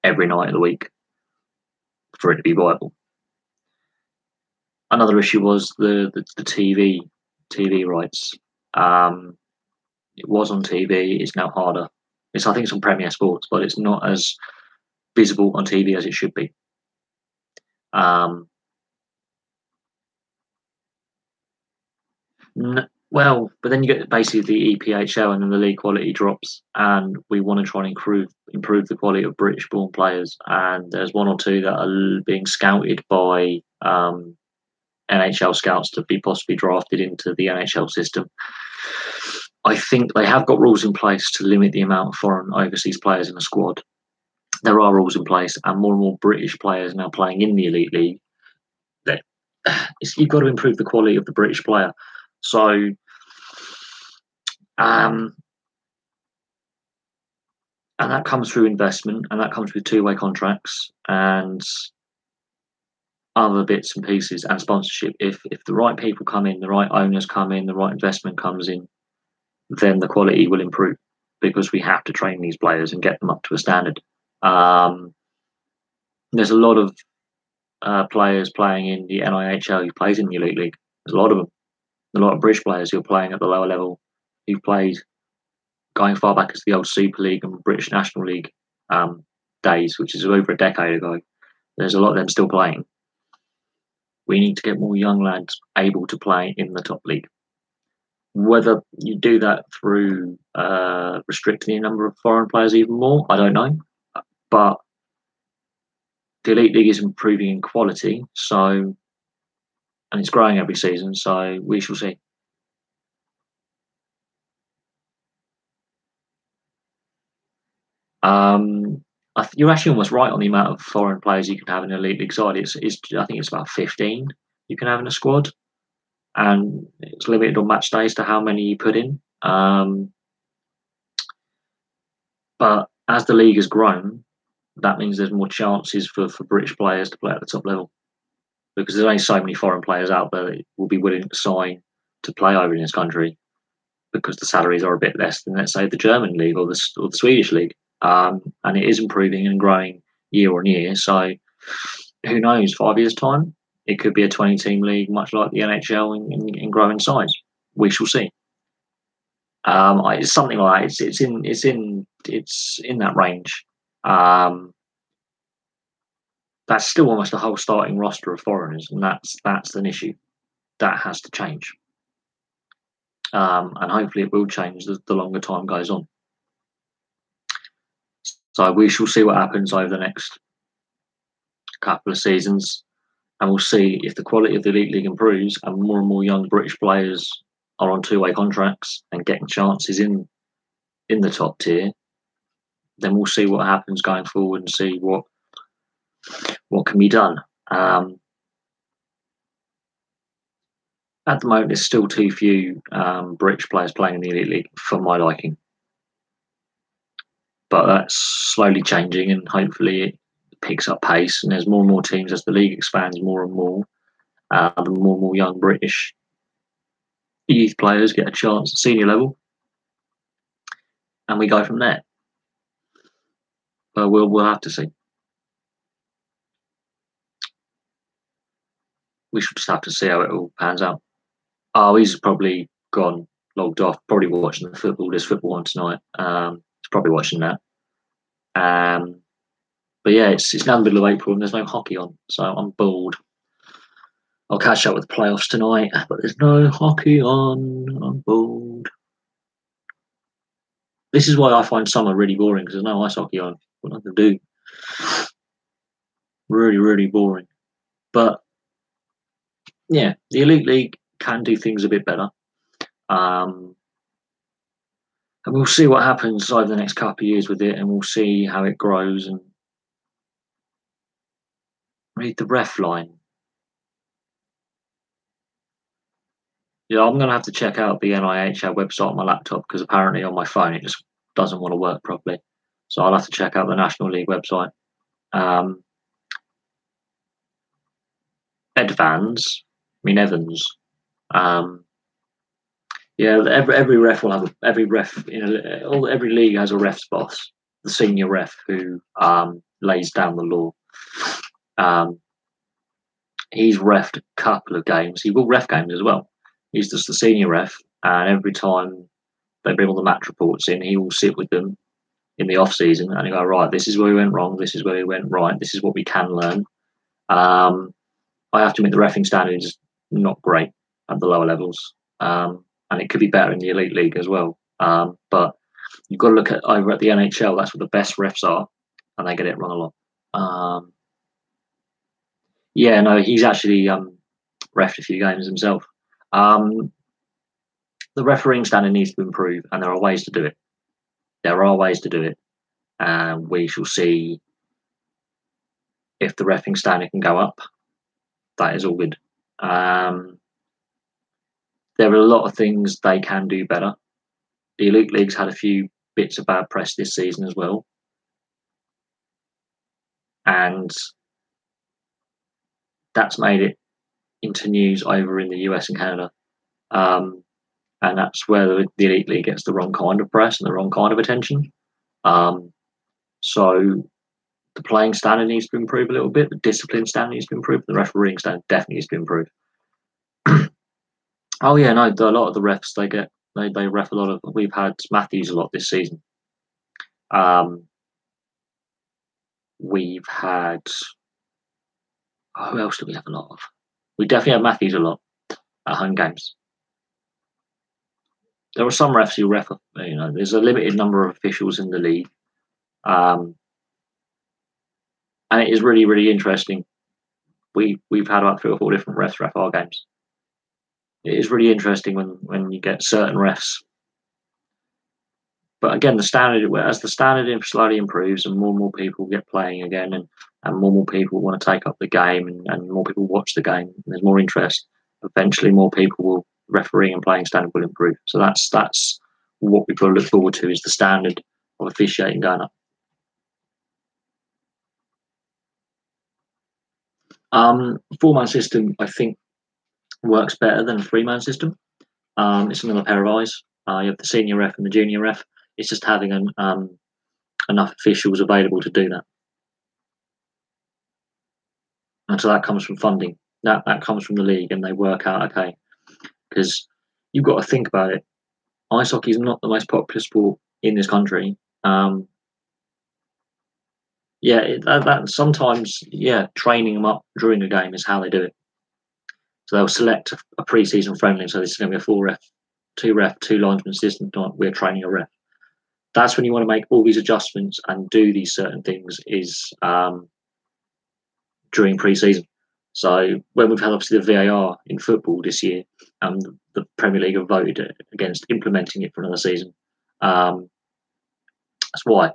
every night of the week for it to be viable. Another issue was the TV rights. It was on TV. It's now harder. I think it's on Premier Sports, but it's not as visible on TV as it should be. Well, but then you get basically the EPHL, and then the league quality drops, and we want to try and improve the quality of British-born players. And there's one or two that are being scouted by NHL scouts to be possibly drafted into the NHL system. I think they have got rules in place to limit the amount of foreign overseas players in a squad. There are rules in place, and more British players now playing in the Elite League. That you've got to improve the quality of the British player. So, and that comes through investment, and that comes with two-way contracts and other bits and pieces and sponsorship. If the right people come in, the right owners come in, the right investment comes in, then the quality will improve, because we have to train these players and get them up to a standard. There's a lot of players playing in the NIHL who plays in the Elite League. There's a lot of them. A lot of British players who are playing at the lower level, who've played going far back as the old Super League and British National League days, which is over a decade ago. There's a lot of them still playing. We need to get more young lads able to play in the top league. Whether you do that through restricting the number of foreign players even more, I don't know. But the Elite League is improving in quality, and it's growing every season, so we shall see. You're actually almost right on the amount of foreign players you can have in an Elite League side. I think it's about 15 you can have in a squad, and it's limited on match days to how many you put in. But as the league has grown, that means there's more chances for British players to play at the top level, because there's only so many foreign players out there that will be willing to sign to play over in this country, because the salaries are a bit less than, let's say, the German league or the Swedish league. And it is improving and growing year on year. So who knows? 5 years' time, it could be a 20-team league, much like the NHL, in growing size. We shall see. It's something like that. It's in that range. That's still almost a whole starting roster of foreigners, and that's an issue. that has to change. And hopefully it will change the longer time goes on. So we shall see what happens over the next couple of seasons, and we'll see if the quality of the Elite League improves and more young British players are on two-way contracts and getting chances in the top tier. Then we'll see what happens going forward and see what can be done. At the moment, there's still too few British players playing in the Elite League for my liking. But that's slowly changing, and hopefully it picks up pace. And there's more and more teams as the league expands more and more. The more and more young British youth players get a chance at senior level, and we go from there. But we'll have to see. We should just have to see how it all pans out. Oh, he's probably gone, logged off, probably watching the football. There's football on tonight. He's probably watching that. But yeah, it's now the middle of April and there's no hockey on, so I'm bored. I'll catch up with the playoffs tonight, but there's no hockey on. I'm bored. This is why I find summer really boring, because there's no ice hockey on. What I can do. Really, really boring. But yeah, the Elite League can do things a bit better. And we'll see what happens over the next couple of years with it, and we'll see how it grows. And read the ref line. Yeah, I'm going to have to check out the NIHL website on my laptop, because apparently on my phone it just doesn't want to work properly. So I'll have to check out the National League website. Evans. Yeah, every ref will have every ref in every league has a ref's boss, the senior ref who lays down the law. He's refed a couple of games. He will ref games as well. He's just the senior ref, and every time they bring all the match reports in, he will sit with them in the off season and he go, right, this is where we went wrong, this is where we went right, this is what we can learn. I have to admit the reffing standard is not great at the lower levels, and it could be better in the Elite League as well. But you've got to look at over at the NHL. That's what the best refs are, and they get it wrong a lot. Yeah, no, he's actually refed a few games himself. The refereeing standard needs to improve, and there are ways to do it. There are ways to do it, and we shall see if the refereeing standard can go up. That is all good. There are a lot of things they can do better. The Elite League's had a few bits of bad press this season as well, and that's made it into news over in the US and Canada. And that's where the Elite League gets the wrong kind of press and the wrong kind of attention. So the playing standard needs to improve a little bit. The discipline standard needs to improve. The refereeing standard definitely needs to improve. Oh yeah, no, a lot of the refs they ref a lot of. We've had Matthews a lot this season. We've had who else do we have a lot of? We definitely have Matthews a lot at home games. There are some refs who ref. There's a limited number of officials in the league, and it is really, really interesting. We've had about 3 or 4 different refs ref our games. It is really interesting when you get certain refs. But again, as the standard slowly improves and more people get playing again, and more people want to take up the game, and more people watch the game, and there's more interest, eventually more people will refereeing and playing standard will improve. So that's what we've got to look forward to, is the standard of officiating going up. 4-man system, I think, works better than a 3-man system. It's another pair of eyes. You have the senior ref and the junior ref. It's just having enough officials available to do that. And so that comes from funding. That comes from the league, and they work out, okay, because you've got to think about it. Ice hockey is not the most popular sport in this country. Sometimes training them up during a game is how they do it. So they'll select a pre-season friendly. So this is going to be a 4 ref, 2 ref, 2 linesman system. We're training a ref. That's when you want to make all these adjustments and do these certain things is during pre-season. So when we've had obviously the VAR in football this year, the Premier League have voted against implementing it for another season. That's why.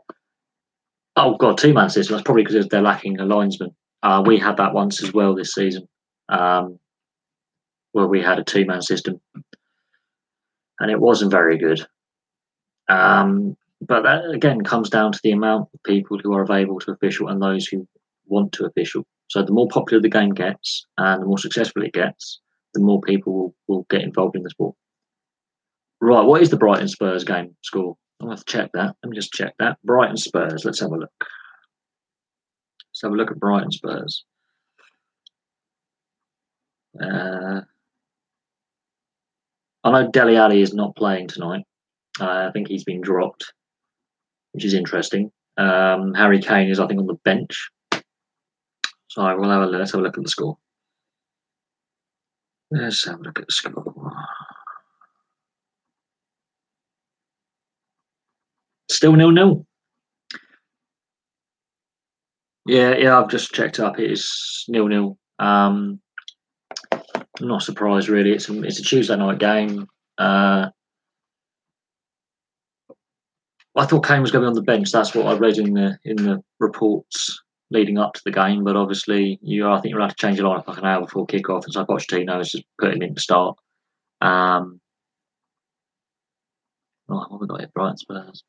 Oh God, 2-man system. That's probably because they're lacking a linesman. We had that once as well this season, where we had a 2-man system, and it wasn't very good. But that again comes down to the amount of people who are available to official and those who want to official. So the more popular the game gets and the more successful it gets, the more people will get involved in the sport. Right, what is the Brighton Spurs game score? I'll have to check that. Let me just check that. Brighton Spurs. Let's have a look. Let's have a look at Brighton Spurs. I know Dele Alli is not playing tonight. I think he's been dropped, which is interesting. Harry Kane is, I think, on the bench. So let's have a look at the score. Let's have a look at the score. Still 0-0. Yeah, I've just checked up. It is 0-0. I'm not surprised really. It's a Tuesday night game. I thought Kane was going to be on the bench. That's what I read in the reports leading up to the game. But obviously, I think you're allowed to change your lineup like an hour before kickoff, and so Pochettino has just put him in to start. What have we got here? Brighton Spurs.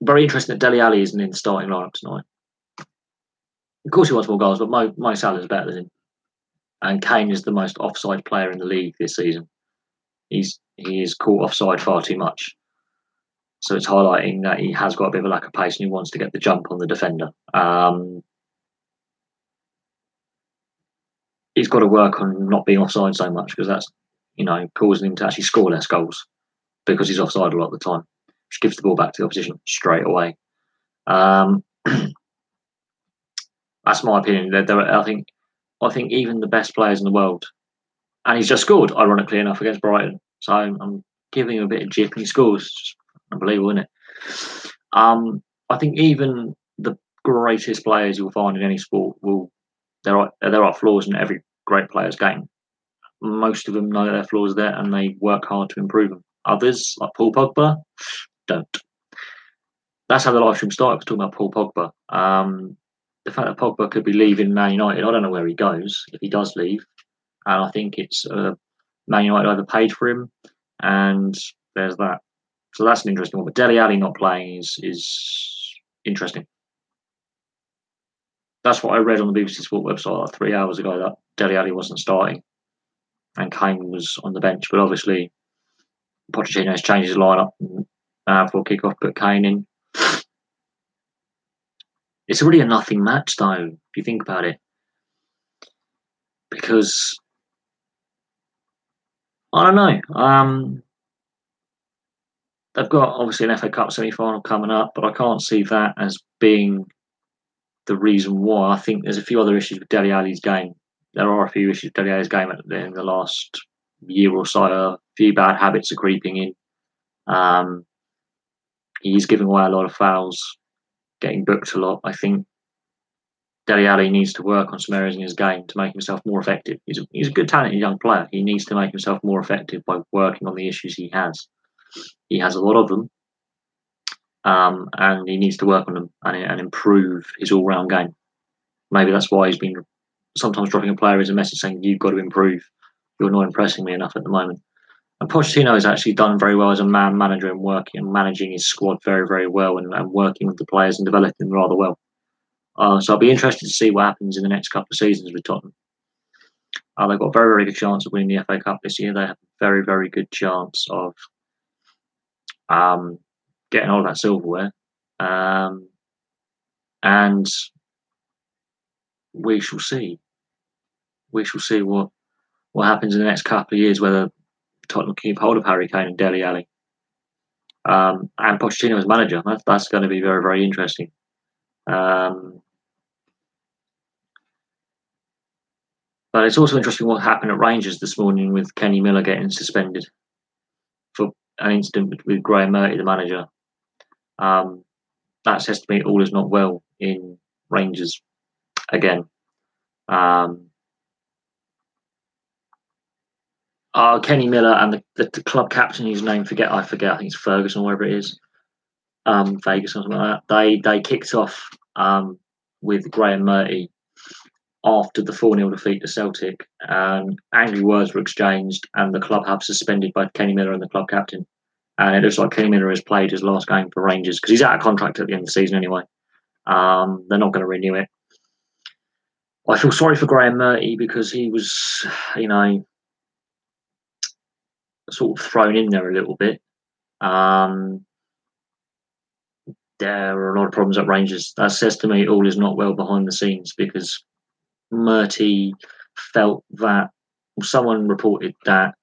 Very interesting that Dele Alli isn't in the starting lineup tonight. Of course, he wants more goals, but Mo Salah is better than him. And Kane is the most offside player in the league this season. He is caught offside far too much. So it's highlighting that he has got a bit of a lack of pace and he wants to get the jump on the defender. He's got to work on not being offside so much because that's causing him to actually score less goals because he's offside a lot of the time, which gives the ball back to the opposition straight away. That's my opinion. I think even the best players in the world, and he's just scored, ironically enough, against Brighton. So I'm giving him a bit of jip, and he scores. It's just unbelievable, isn't it? I think even the greatest players you'll find in any sport there are flaws in every great player's game. Most of them know their flaws there, and they work hard to improve them. Others, like Paul Pogba, don't. That's how the live stream started. Was talking about Paul Pogba. The fact that Pogba could be leaving Man United, I don't know where he goes if he does leave. And I think it's Man United either paid for him, and there's that. So that's an interesting one. But Dele Alli not playing is interesting. That's what I read on the BBC Sport website like 3 hours ago, that Dele Alli wasn't starting and Kane was on the bench. But obviously, Pochettino has changed his lineup for kickoff, put Kane in. It's really a nothing match, though, if you think about it. Because, I don't know. They've got, obviously, an FA Cup semi-final coming up, but I can't see that as being the reason why. I think there's a few other issues with Dele Alli's game. There are a few issues with Dele Alli's game in the last year or so. A few bad habits are creeping in. He's giving away a lot of fouls, getting booked a lot. I think Dele Alli needs to work on some areas in his game to make himself more effective. He's a good, talented young player. He needs to make himself more effective by working on the issues he has. He has a lot of them, and he needs to work on them and improve his all-round game. Maybe that's why he's been sometimes dropping a player as a message saying, "You've got to improve. You're not impressing me enough at the moment." And Pochettino has actually done very well as a man manager and working and managing his squad very, very well and working with the players and developing them rather well. So I'll be interested to see what happens in the next couple of seasons with Tottenham. They've got a very, very good chance of winning the FA Cup this year. They have a very, very good chance of getting all of that silverware. And we shall see. We shall see what happens in the next couple of years, whether Tottenham keep hold of Harry Kane and Dele Alli. And Pochettino as manager. That's going to be very, very interesting. But it's also interesting what happened at Rangers this morning with Kenny Miller getting suspended for an incident with Graham Murty, the manager. That says to me all is not well in Rangers again. Kenny Miller and the club captain, whose name I forget. I think it's Ferguson or whatever it is. Vegas or something like that. They kicked off with Graham Murty after the 4-0 defeat to Celtic. Angry words were exchanged, and the club have suspended both Kenny Miller and the club captain. And it looks like Kenny Miller has played his last game for Rangers because he's out of contract at the end of the season anyway. They're not going to renew it. I feel sorry for Graham Murty because he was, sort of thrown in there a little bit. There are a lot of problems at Rangers. That says to me all is not well behind the scenes because Murty felt that someone reported that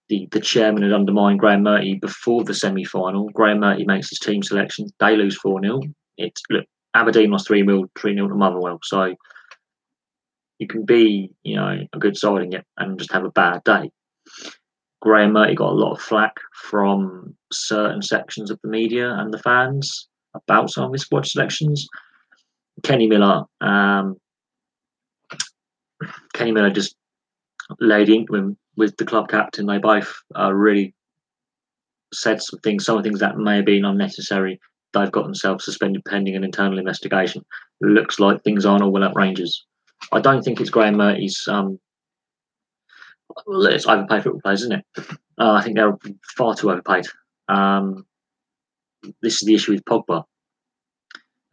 the chairman had undermined Graham Murty before the semi-final. Graham Murty makes his team selection. They lose 4-0. Aberdeen lost 3-0 to Motherwell. So you can be, a good side and just have a bad day. Graham Murty got a lot of flack from certain sections of the media and the fans about some of his squad selections. Kenny Miller just laid into him with the club captain. They both really said some of the things that may have been unnecessary. They've got themselves suspended pending an internal investigation. It looks like things aren't all well at Rangers. I don't think it's Graham Murty's. It's overpaid football players, isn't it? I think they're far too overpaid. This is the issue with Pogba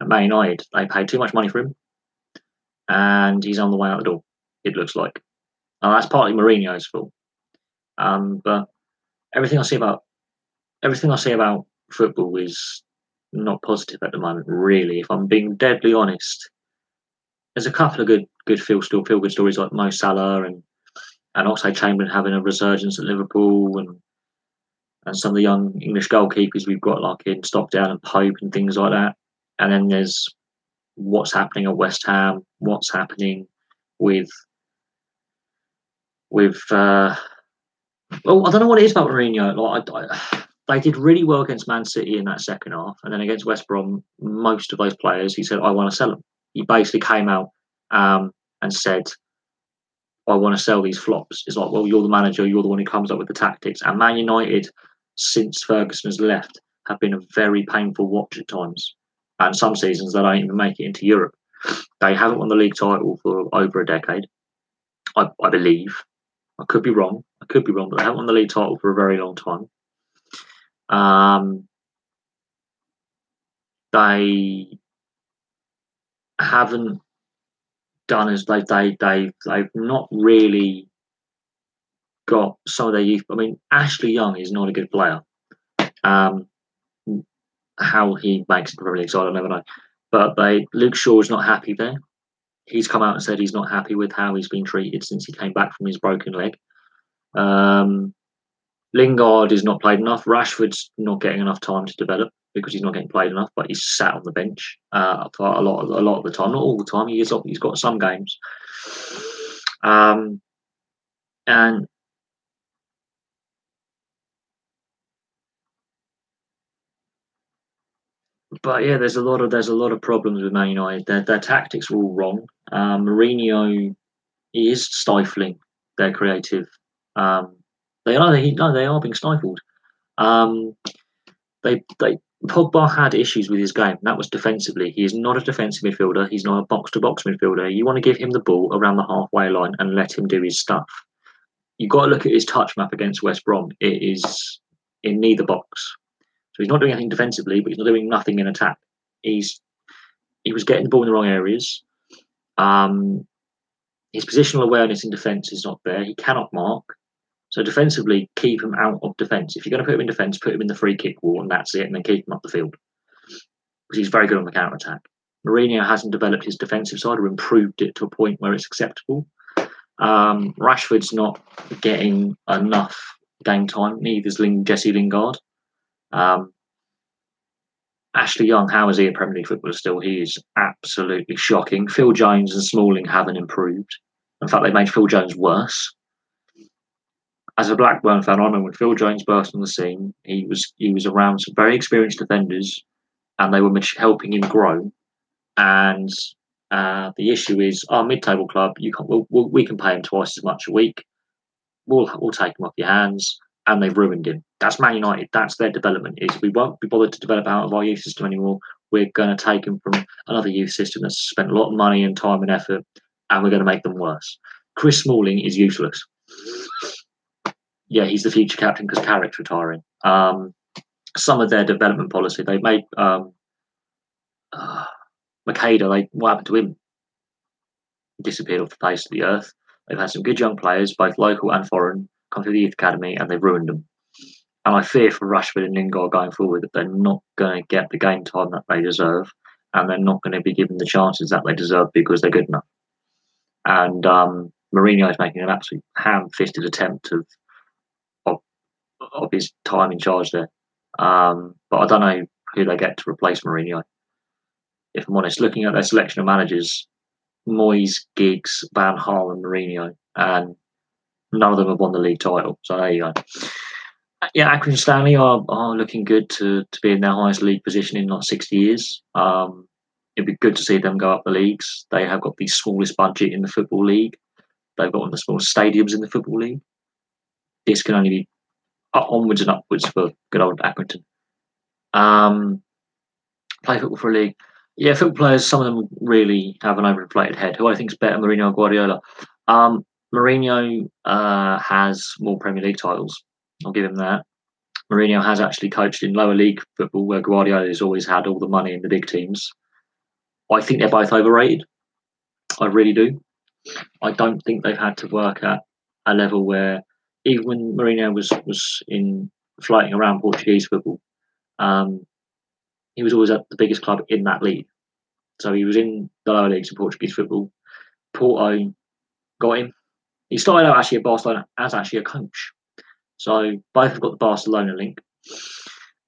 at Man United. They paid too much money for him, and he's on the way out the door. It looks like. That's partly Mourinho's fault. But everything I see about football is not positive at the moment. Really, if I'm being deadly honest, there's a couple of good feel good stories like Mo Salah and Oxlade-Chamberlain having a resurgence at Liverpool and some of the young English goalkeepers we've got like in Stockdale and Pope and things like that. And then there's what's happening at West Ham, what's happening with I don't know what it is about Mourinho. They did really well against Man City in that second half, and then against West Brom, most of those players, he said, "I want to sell them." He basically came out and said, "I want to sell these flops." It's like, well, you're the manager, you're the one who comes up with the tactics. And Man United, since Ferguson has left, have been a very painful watch at times. And some seasons they don't even make it into Europe. They haven't won the league title for over a decade, I believe. I could be wrong, but they haven't won the league title for a very long time. They haven't done as they've not really got some of their youth. I mean, Ashley Young is not a good player. How he makes it Premier League side, I'll never know. But Luke Shaw is not happy there. He's come out and said he's not happy with how he's been treated since he came back from his broken leg. Lingard is not played enough. Rashford's not getting enough time to develop because he's not getting played enough, but he's sat on the bench for a lot of the time. Not all the time. He's got some games. But yeah, there's a lot of problems with Man United. Their tactics are all wrong. Mourinho is stifling their creative. They are being stifled. Pogba had issues with his game. That was defensively. He is not a defensive midfielder. He's not a box-to-box midfielder. You want to give him the ball around the halfway line and let him do his stuff. You've got to look at his touch map against West Brom. It is in neither box. So he's not doing anything defensively, but he's not doing nothing in attack. He was getting the ball in the wrong areas. His positional awareness in defence is not there. He cannot mark. So defensively, keep him out of defence. If you're going to put him in defence, put him in the free kick wall, and that's it, and then keep him up the field. Because he's very good on the counter attack. Mourinho hasn't developed his defensive side or improved it to a point where it's acceptable. Rashford's not getting enough game time. Neither is Jesse Lingard. Ashley Young, how is he a Premier League footballer still? He is absolutely shocking. Phil Jones and Smalling haven't improved. In fact, they made Phil Jones worse. As a Blackburn fan, I remember when Phil Jones burst on the scene, he was around some very experienced defenders, and they were helping him grow. And the issue is, our mid-table club, we can pay him twice as much a week. We'll take him off your hands, and they've ruined him. That's Man United. That's their development. Is we won't be bothered to develop out of our youth system anymore. We're going to take them from another youth system that's spent a lot of money and time and effort, and we're going to make them worse. Chris Smalling is useless. Yeah, he's the future captain because Carrick's retiring. Some of their development policy, they made Makeda. What happened to him? Disappeared off the face of the earth. They've had some good young players, both local and foreign, come through the youth academy, and they've ruined them. And I fear for Rashford and Lingard going forward that they're not going to get the game time that they deserve, and they're not going to be given the chances that they deserve because they're good enough. And Mourinho is making an absolute ham-fisted attempt of his time in charge there. But I don't know who they get to replace Mourinho. If I'm honest, looking at their selection of managers, Moyes, Giggs, Van Gaal, and Mourinho, and none of them have won the league title. So there you go. Yeah, Accrington Stanley are looking good to be in their highest league position in like 60 years. It'd be good to see them go up the leagues. They have got the smallest budget in the Football League. They've got one of the smallest stadiums in the Football League. This can only be onwards and upwards for good old Accrington. Play football for a league. Yeah, football players, some of them really have an overinflated head. Who I think is better, Mourinho or Guardiola? Mourinho has more Premier League titles. I'll give him that. Mourinho has actually coached in lower league football where Guardiola has always had all the money in the big teams. I think they're both overrated. I really do. I don't think they've had to work at a level where, even when Mourinho was in floating around Portuguese football, he was always at the biggest club in that league. So he was in the lower leagues of Portuguese football. Porto got him. He started out actually at Barcelona as actually a coach. So both have got the Barcelona link.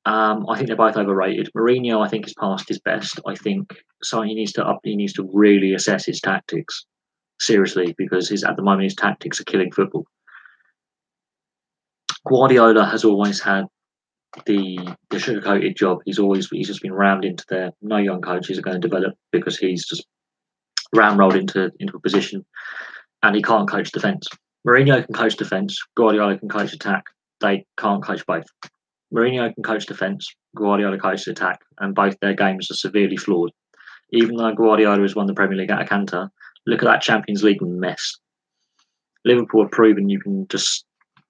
I think they're both overrated. Mourinho, I think, is past his best. I think so. He needs to really assess his tactics seriously because at the moment his tactics are killing football. Guardiola has always had the sugar-coated job. He's just been rammed into there. No young coaches are going to develop because he's just ramrolled into a position, and he can't coach defence. Mourinho can coach defence. Guardiola can coach attack. They can't coach both. Mourinho can coach defence. Guardiola coaches attack, and both their games are severely flawed. Even though Guardiola has won the Premier League at a canter, look at that Champions League mess. Liverpool have proven you can just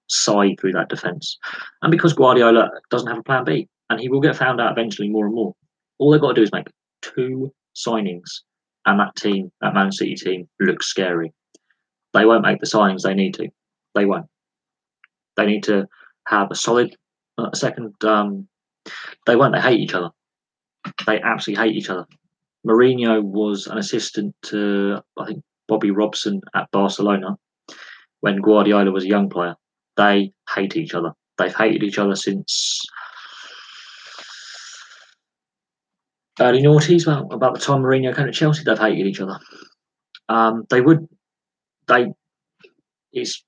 side through that defence. And because Guardiola doesn't have a plan B, and he will get found out eventually more and more, all they've got to do is make 2 signings, and that Man City team, looks scary. They won't make the signings they need to. They won't. They need to have a solid second. They won't. They hate each other. They absolutely hate each other. Mourinho was an assistant to, I think, Bobby Robson at Barcelona when Guardiola was a young player. They hate each other. They've hated each other since early noughties. Well, about the time Mourinho came to Chelsea, they've hated each other. They just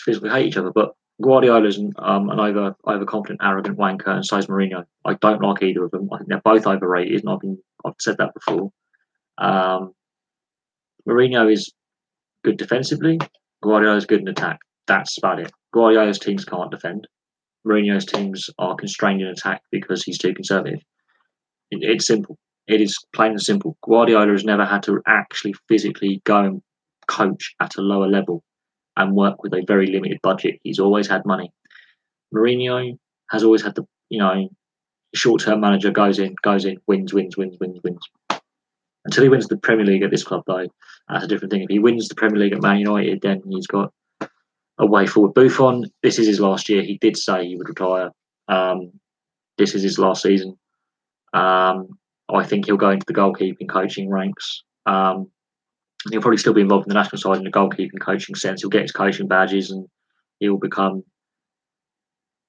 physically hate each other. But Guardiola's an overconfident, arrogant wanker, and so is Mourinho. I don't like either of them. I think they're both overrated, and I've said that before. Mourinho is good defensively. Guardiola is good in attack. That's about it. Guardiola's teams can't defend. Mourinho's teams are constrained in attack because he's too conservative. It's simple. It is plain and simple. Guardiola has never had to actually physically go and coach at a lower level and work with a very limited budget. He's always had money. Mourinho has always had the short-term manager goes in, wins. Until he wins the Premier League at this club, though, that's a different thing. If he wins the Premier League at Man United, then he's got a way forward. Buffon, this is his last year. He did say he would retire. This is his last season. I think he'll go into the goalkeeping coaching ranks. He'll probably still be involved in the national side in the goalkeeping coaching sense. He'll get his coaching badges and he'll become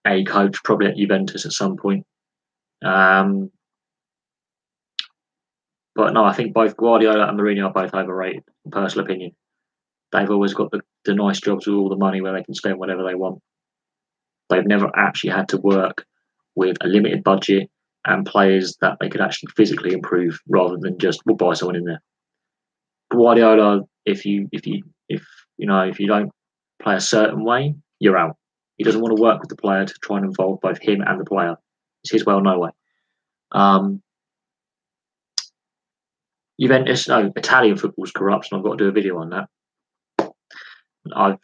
a coach, probably at Juventus at some point. But no, I think both Guardiola and Mourinho are both overrated, in personal opinion. They've always got the nice jobs with all the money where they can spend whatever they want. They've never actually had to work with a limited budget and players that they could actually physically improve rather than just we'll buy someone in there. Guardiola, if you don't play a certain way, you're out. He doesn't want to work with the player to try and involve both him and the player. It's his way or no way. Juventus, no, Italian football's corrupt, and I've got to do a video on that. I've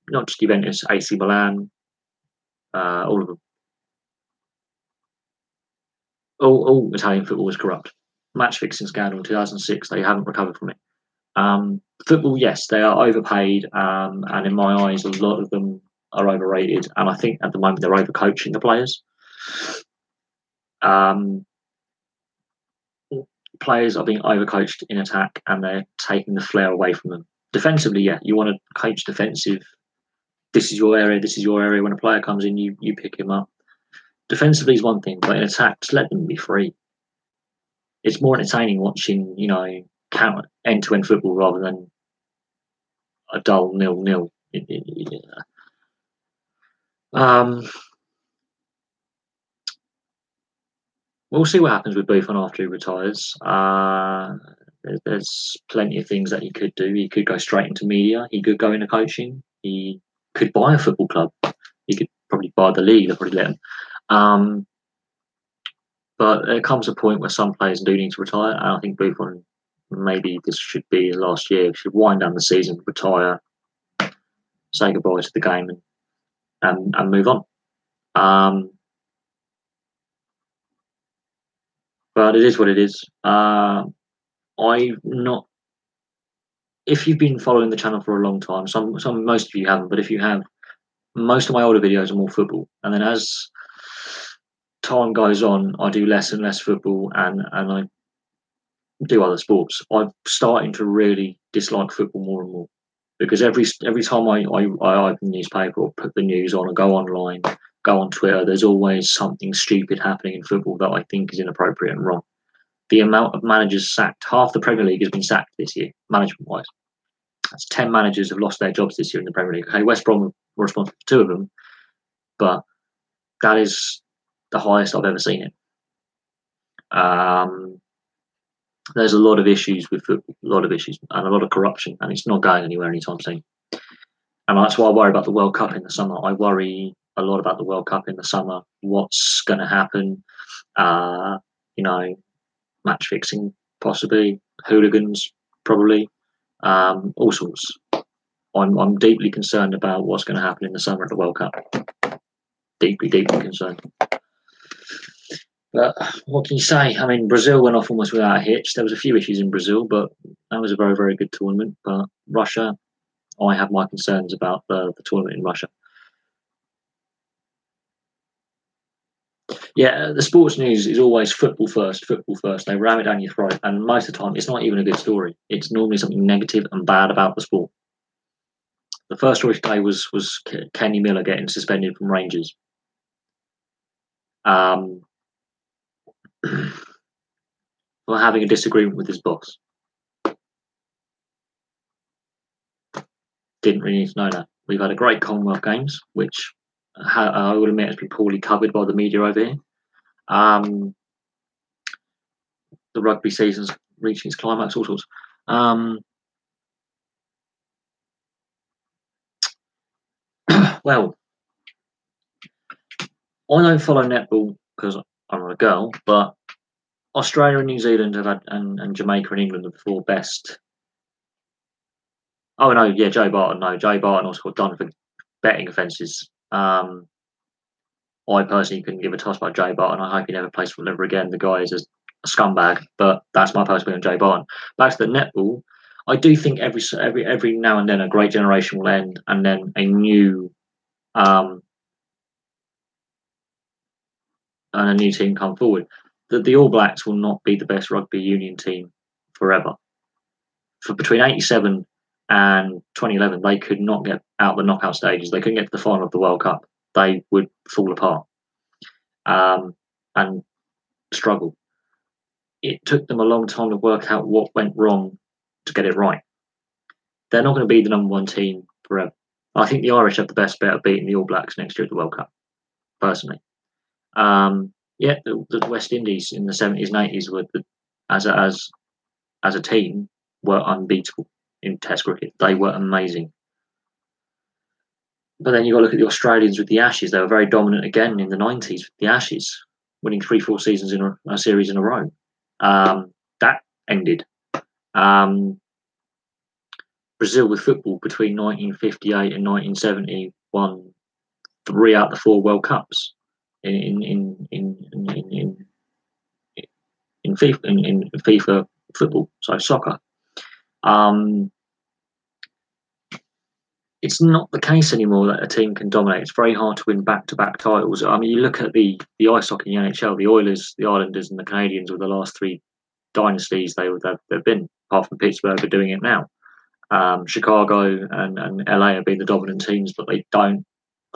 not just Juventus, AC Milan, all of them. All Italian football is corrupt. Match fixing scandal in 2006, they haven't recovered from it. Football, yes, they are overpaid, and in my eyes, a lot of them are overrated. And I think at the moment they're overcoaching the players. Players are being overcoached in attack, and they're taking the flair away from them. Defensively, yeah, you want to coach defensive. This is your area. This is your area. When a player comes in, you pick him up. Defensively is one thing, but in attack, just let them be free. It's more entertaining watching, end-to-end football rather than a dull 0-0. We'll see what happens with Buffon after he retires. There's plenty of things that he could do. He could go straight into media. He could go into coaching. He could buy a football club. He could probably buy the league. They'll probably let him. But there comes a point where some players do need to retire. And I think Buffon, maybe this should be last year. He should wind down the season, retire, say goodbye to the game, and move on. But it is what it is. I've not. If you've been following the channel for a long time, most of you haven't, but if you have, most of my older videos are more football. And then as time goes on, I do less and less football, and I do other sports. I'm starting to really dislike football more and more because every time I open the newspaper or put the news on or go online, go on Twitter, there's always something stupid happening in football that I think is inappropriate and wrong. The amount of managers sacked, half the Premier League has been sacked this year, management-wise. That's 10 managers have lost their jobs this year in the Premier League. Okay, West Brom were responsible for 2 of them, but that is the highest I've ever seen it. There's a lot of issues with football, a lot of issues, and a lot of corruption, and it's not going anywhere anytime soon. And that's why I worry about the World Cup in the summer. I worry a lot about the World Cup in the summer. What's going to happen? Match fixing, possibly, hooligans, probably, all sorts. I'm deeply concerned about what's going to happen in the summer at the World Cup. Deeply concerned. But what can you say? I mean, Brazil went off almost without a hitch. There was a few issues in Brazil, but that was a very, very good tournament. But Russia, I have my concerns about the tournament in Russia. Yeah, the sports news is always football first. They ram it down your throat, and most of the time, it's not even a good story. It's normally something negative and bad about the sport. The first story today was Kenny Miller getting suspended from Rangers. For having a disagreement with his boss. Didn't really need to know that. We've had a great Commonwealth Games, which I would admit has been poorly covered by the media over here. The rugby season's reaching its climax, all sorts. Well, I don't follow netball because I'm not a girl, but Australia and New Zealand have had, and Jamaica and England are the 4 best. Oh no, yeah, Joe Barton. No, Joe Barton also got done for betting offences. I personally couldn't give a toss about Joe Barton. I hope he never plays for ever again. The guy is a scumbag, but that's my personal opinion on Joe Barton. Back to the netball, I do think every now and then a great generation will end, and then a new team come forward. The All Blacks will not be the best rugby union team forever. For between 87 and 2011, they could not get out the knockout stages. They couldn't get to the final of the World Cup. They would fall apart and struggle. It took them a long time to work out what went wrong to get it right. they're not going to be the number one team forever. I think the Irish have the best bet of beating the All Blacks next year at the World Cup, personally. Yeah, the West Indies in the 70s and 80s were, as a team, were unbeatable in Test cricket. They were amazing. But then you've got to look at the Australians with the Ashes. They were very dominant again in the 90s with the Ashes, winning 3-4 seasons in a series in a row. That ended. Brazil with football between 1958 and 1970 won 3 out of the 4 World Cups in FIFA football, so soccer. It's not the case anymore that a team can dominate. It's very hard to win back-to-back titles. I mean, you look at the ice hockey in the NHL, the Oilers, the Islanders, and the Canadians were the last 3 dynasties they've been, apart from Pittsburgh are doing it now. Chicago and LA have been the dominant teams, but they don't.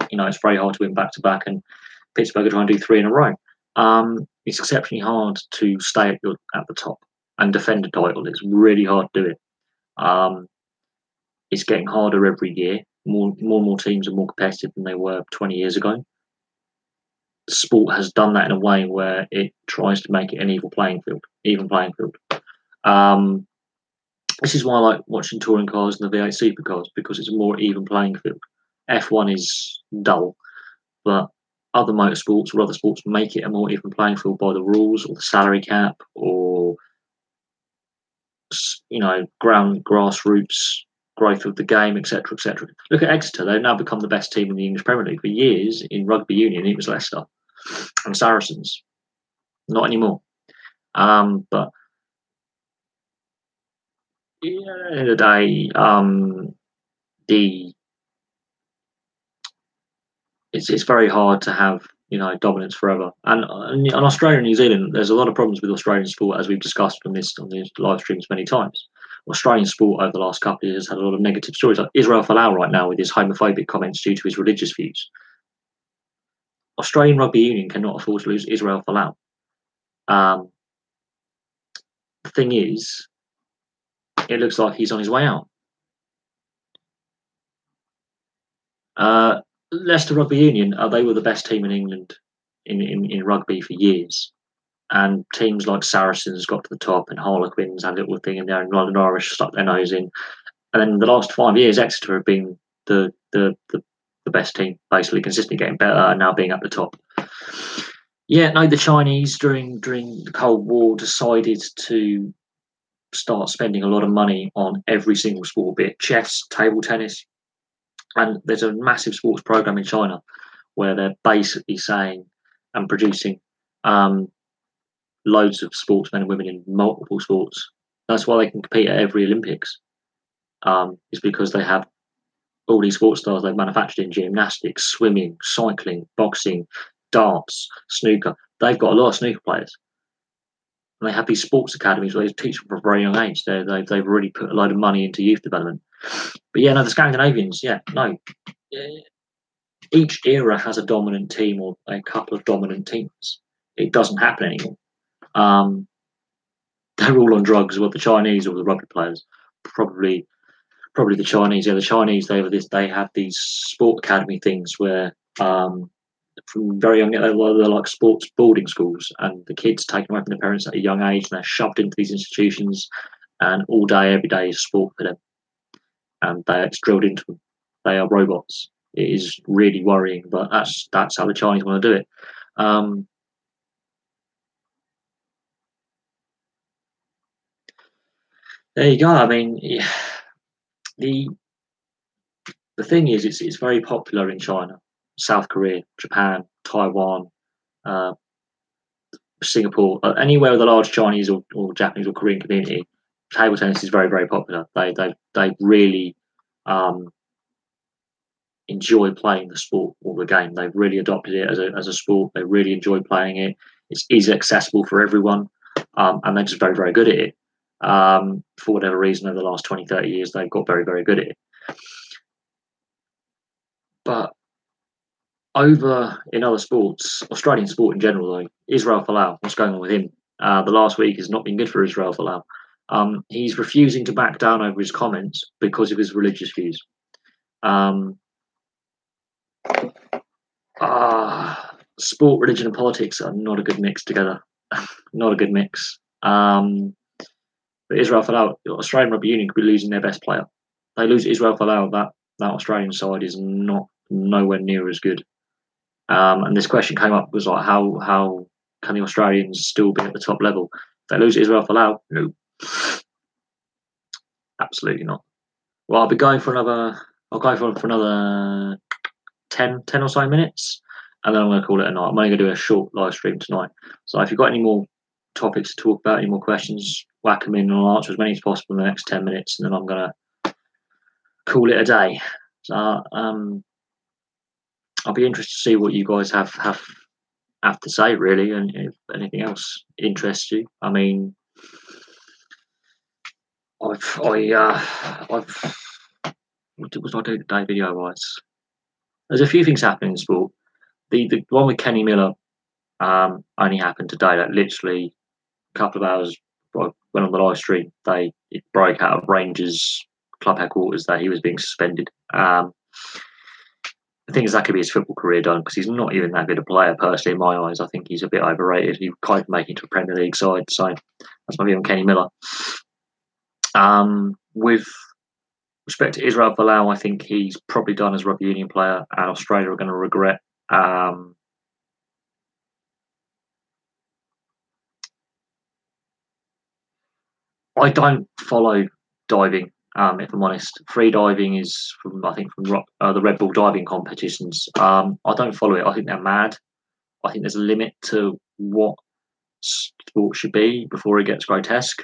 It's very hard to win back-to-back, and Pittsburgh are trying to do 3 in a row. It's exceptionally hard to stay at the top and defend a title. It's really hard to do it. It's getting harder every year. More and more teams are more competitive than they were 20 years ago. The sport has done that in a way where it tries to make it an even playing field. This is why I like watching touring cars and the V8 supercars, because it's a more even playing field. F1 is dull, but other motorsports or other sports make it a more even playing field by the rules or the salary cap or grassroots growth of the game, etc., etc. Look at Exeter; they've now become the best team in the English Premier League. For years in rugby union, it was Leicester and Saracens. Not anymore. But at the end of the day, it's very hard to have dominance forever. And on Australia and New Zealand, there's a lot of problems with Australian sport, as we've discussed on these live streams many times. Australian sport over the last couple of years has had a lot of negative stories, like Israel Folau right now with his homophobic comments due to his religious views. Australian Rugby Union cannot afford to lose Israel Folau. The thing is, it looks like he's on his way out. Leicester Rugby Union, they were the best team in England in rugby for years. And teams like Saracens got to the top, and Harlequins had a little thing in there, and London Irish stuck their nose in. And then the last 5 years, Exeter have been the best team, basically consistently getting better and now being at the top. Yeah, no, the Chinese during the Cold War decided to start spending a lot of money on every single sport, be it chess, table tennis, and there's a massive sports program in China where they're basically saying and producing loads of sportsmen and women in multiple sports. That's why they can compete at every Olympics. Is because they have all these sports stars they've manufactured in gymnastics, swimming, cycling, boxing, darts, snooker. They've got a lot of snooker players. And they have these sports academies where they teach them from a very young age. They've really put a load of money into youth development. But yeah, no, the Scandinavians, each era has a dominant team or a couple of dominant teams. It doesn't happen anymore. They're all on drugs, well, the Chinese or the rugby players. Probably the Chinese. Yeah, the Chinese, they have these sport academy things where from very young, they're like sports boarding schools, and the kids taken away from their parents at a young age, and they're shoved into these institutions, and all day, every day is sport for them, and it's drilled into them. They are robots. It is really worrying, but that's how the Chinese want to do it. There you go. I mean, the thing is, it's very popular in China, South Korea, Japan, Taiwan, Singapore, anywhere with a large Chinese or Japanese or Korean community. Table tennis is very, very popular. They really enjoy playing the sport or the game. They've really adopted it as a sport. They really enjoy playing it. It's easily accessible for everyone, and they're just very, very good at it. For whatever reason, over the last 20, 30 years, they've got very, very good at it. But over in other sports, Australian sport in general, though, Israel Folau, what's going on with him? The last week has not been good for Israel Folau. He's refusing to back down over his comments because of his religious views. Sport, religion, and politics are not a good mix together. Not a good mix. But Israel Folau, Australian Rugby Union could be losing their best player. They lose Israel Folau, that Australian side is nowhere near as good. And this question came up, was like, how can the Australians still be at the top level? If they lose Israel Folau, no, absolutely not. Well, I'll be going for another. I'll go for another 10 or so minutes, and then I'm going to call it a night. I'm only going to do a short live stream tonight. So if you've got any more topics to talk about, any more questions, whack them in, and I'll answer as many as possible in the next 10 minutes, and then I'm going to call it a day. So I'll be interested to see what you guys have to say, really, and if anything else interests you. I mean, what was I doing today video wise? There's a few things happening in sport. The one with Kenny Miller only happened today. That literally a couple of hours before I went on the live stream, it broke out of Rangers club headquarters that he was being suspended. The thing is, that could be his football career done, because he's not even that good a player, personally, in my eyes. I think he's a bit overrated. He can't even make it to a Premier League side, so that's my view on Kenny Miller. With respect to Israel Folau, I think he's probably done as a rugby union player, and Australia are going to regret. I don't follow diving, if I'm honest. Free diving is from the Red Bull diving competitions. I don't follow it. I think they're mad. I think there's a limit to what sport should be before it gets grotesque.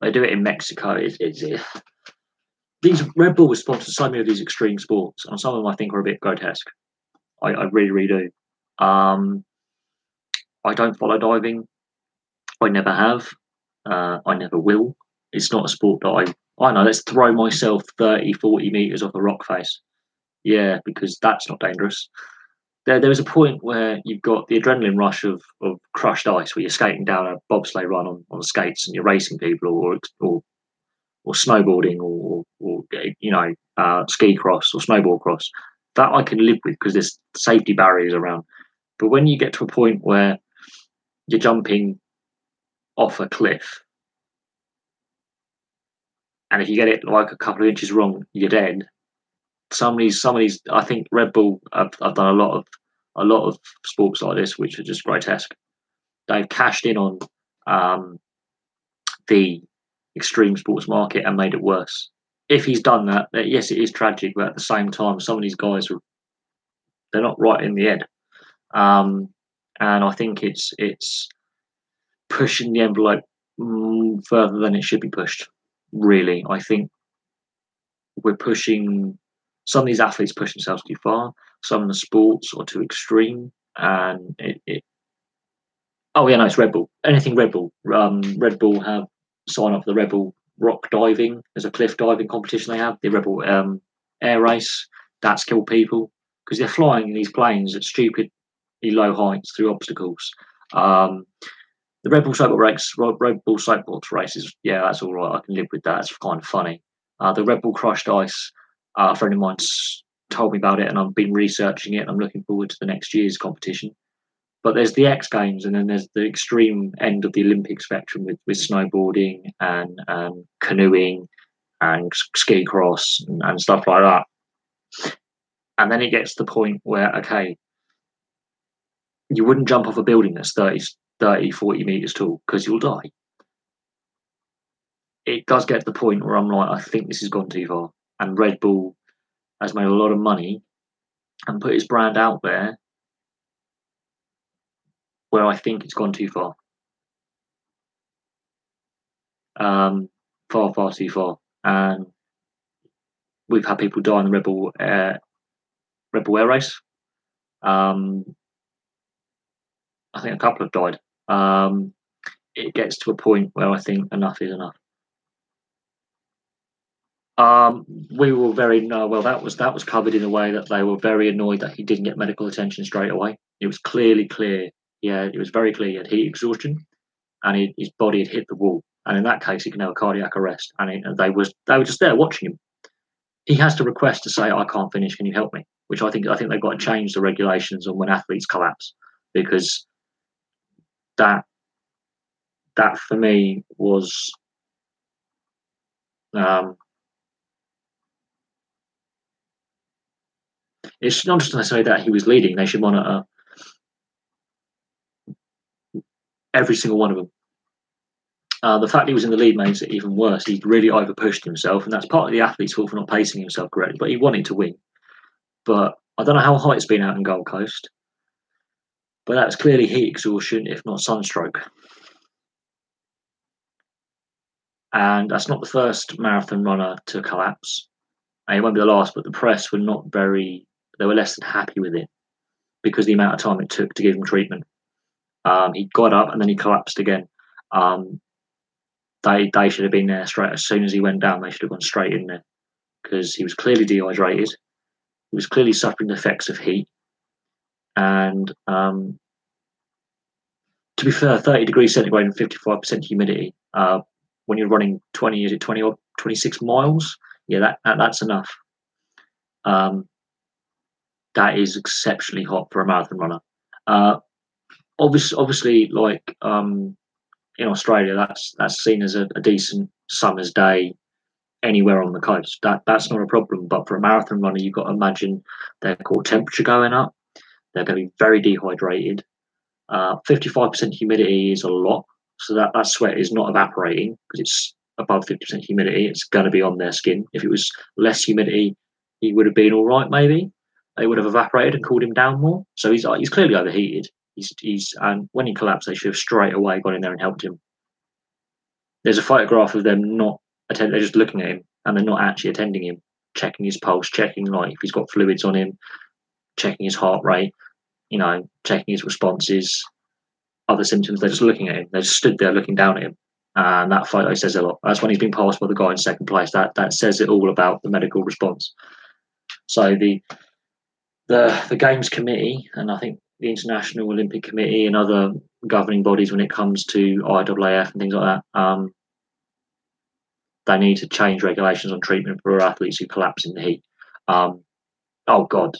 They do it in Mexico. These Red Bull was sponsored so many of these extreme sports, and some of them I think are a bit grotesque. I really, really do. I don't follow diving. I never have. I never will. It's not a sport that I know, let's throw myself 30, 40 metres off a rock face. Yeah, because that's not dangerous. There was a point where you've got the adrenaline rush of crushed ice, where you're skating down a bobsleigh run on skates and you're racing people, or snowboarding, or ski cross or snowboard cross. That I can live with because there's safety barriers around. But when you get to a point where you're jumping off a cliff, and if you get it like a couple of inches wrong, you're dead. Some of these, I think Red Bull have done a lot of sports like this, which are just grotesque. They've cashed in on the extreme sports market and made it worse. If he's done that, yes, it is tragic, but at the same time, some of these guys they're not right in the head, and I think it's pushing the envelope further than it should be pushed. Really, I think we're pushing. Some of these athletes push themselves too far. Some of the sports are too extreme, and oh yeah, no, it's Red Bull. Anything Red Bull. Red Bull have signed up for the Red Bull rock diving. There's a cliff diving competition they have. The Red Bull air race. That's killed people because they're flying in these planes at stupidly low heights through obstacles. The Red Bull soapbox races. Yeah, that's all right. I can live with that. It's kind of funny. The Red Bull crushed ice. A friend of mine's told me about it, and I've been researching it. And I'm looking forward to the next year's competition. But there's the X Games, and then there's the extreme end of the Olympic spectrum with snowboarding and canoeing and ski cross and stuff like that. And then it gets to the point where, okay, you wouldn't jump off a building that's 30, 40 meters tall because you'll die. It does get to the point where I'm like, I think this has gone too far. And Red Bull has made a lot of money and put its brand out there where I think it's gone too far. Far too far. And we've had people die in the Red Bull Air race. I think a couple have died. It gets to a point where I think enough is enough. We were that was covered in a way that they were very annoyed that he didn't get medical attention straight away. It was clearly clear. Yeah, it was very clear he had heat exhaustion. and his body had hit the wall. And in that case, he can have a cardiac arrest. And they were just there watching him. He has to request to say, "I can't finish. Can you help me?" Which I think they've got to change the regulations on when athletes collapse, because that for me was it's not just necessarily that he was leading. They should monitor every single one of them. The fact he was in the lead makes it even worse. He really overpushed himself, and that's partly the athlete's fault for not pacing himself correctly. But he wanted to win. But I don't know how hot it's been out in Gold Coast, but that's clearly heat exhaustion, if not sunstroke. And that's not the first marathon runner to collapse. And it won't be the last, but the press were not very, they were less than happy with it because of the amount of time it took to give him treatment. He got up and then he collapsed again. They should have been there straight as soon as he went down. They should have gone straight in there because he was clearly dehydrated. He was clearly suffering the effects of heat. And to be fair, 30 degrees centigrade and 55% humidity, when you're running 20 or 26 miles, yeah, that's enough. That is exceptionally hot for a marathon runner. Obviously, like in Australia, that's seen as a decent summer's day anywhere on the coast. That's not a problem. But for a marathon runner, you've got to imagine their core temperature going up. They're going to be very dehydrated. 55% humidity is a lot, so that sweat is not evaporating because it's above 50% humidity. It's going to be on their skin. If it was less humidity, he would have been all right. Maybe they would have evaporated and cooled him down more. So he's clearly overheated. And when he collapsed, they should have straight away gone in there and helped him. There's a photograph of them not attend. They're just looking at him and they're not actually attending him, checking his pulse, checking like if he's got fluids on him, checking his heart rate, checking his responses, other symptoms. They're just looking at him. They just stood there looking down at him. And that photo says a lot. That's when he's been passed by the guy in second place. That says it all about the medical response. So the Games Committee, and I think the International Olympic Committee and other governing bodies when it comes to IAAF and things like that, they need to change regulations on treatment for athletes who collapse in the heat. Oh God,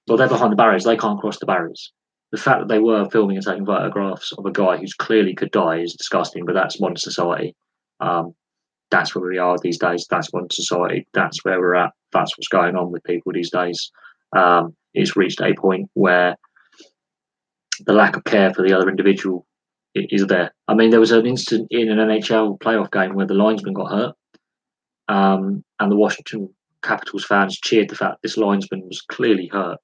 well they're behind the barriers. They can't cross the barriers. The fact that they were filming and taking photographs of a guy who's clearly could die is disgusting. But that's modern society. That's where we are these days. That's modern society. That's where we're at. That's what's going on with people these days. It's reached a point where the lack of care for the other individual is there. I mean, there was an incident in an NHL playoff game where the linesman got hurt, and the Washington Capitals fans cheered the fact this linesman was clearly hurt.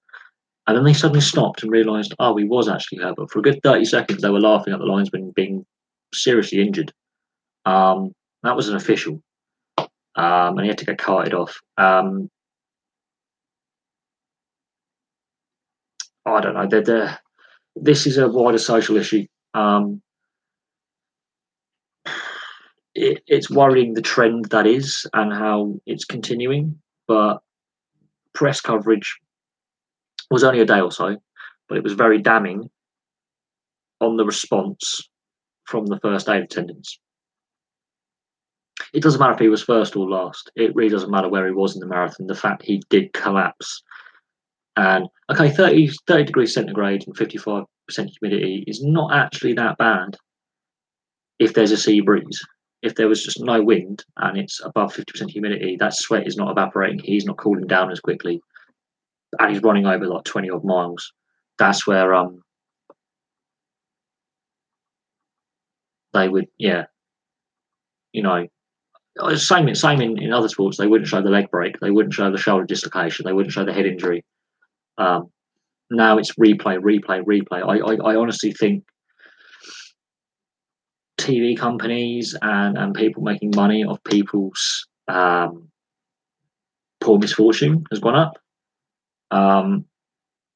And then they suddenly stopped and realised, oh, he was actually hurt. But for a good 30 seconds, they were laughing at the linesman being seriously injured. That was an official, and he had to get carted off. I don't know. This is a wider social issue. It's worrying the trend that is and how it's continuing. But press coverage was only a day or so, but it was very damning on the response from the first aid attendants. It doesn't matter if he was first or last. It really doesn't matter where he was in the marathon. The fact he did collapse. And okay, 30 degrees centigrade and 55% humidity is not actually that bad if there's a sea breeze. If there was just no wind and it's above 50% humidity, that sweat is not evaporating. He's not cooling down as quickly. And he's running over like 20 odd miles. That's where they would, same in other sports. They wouldn't show the leg break. They wouldn't show the shoulder dislocation. They wouldn't show the head injury. Now it's replay. I honestly think TV companies and people making money off people's poor misfortune has gone up.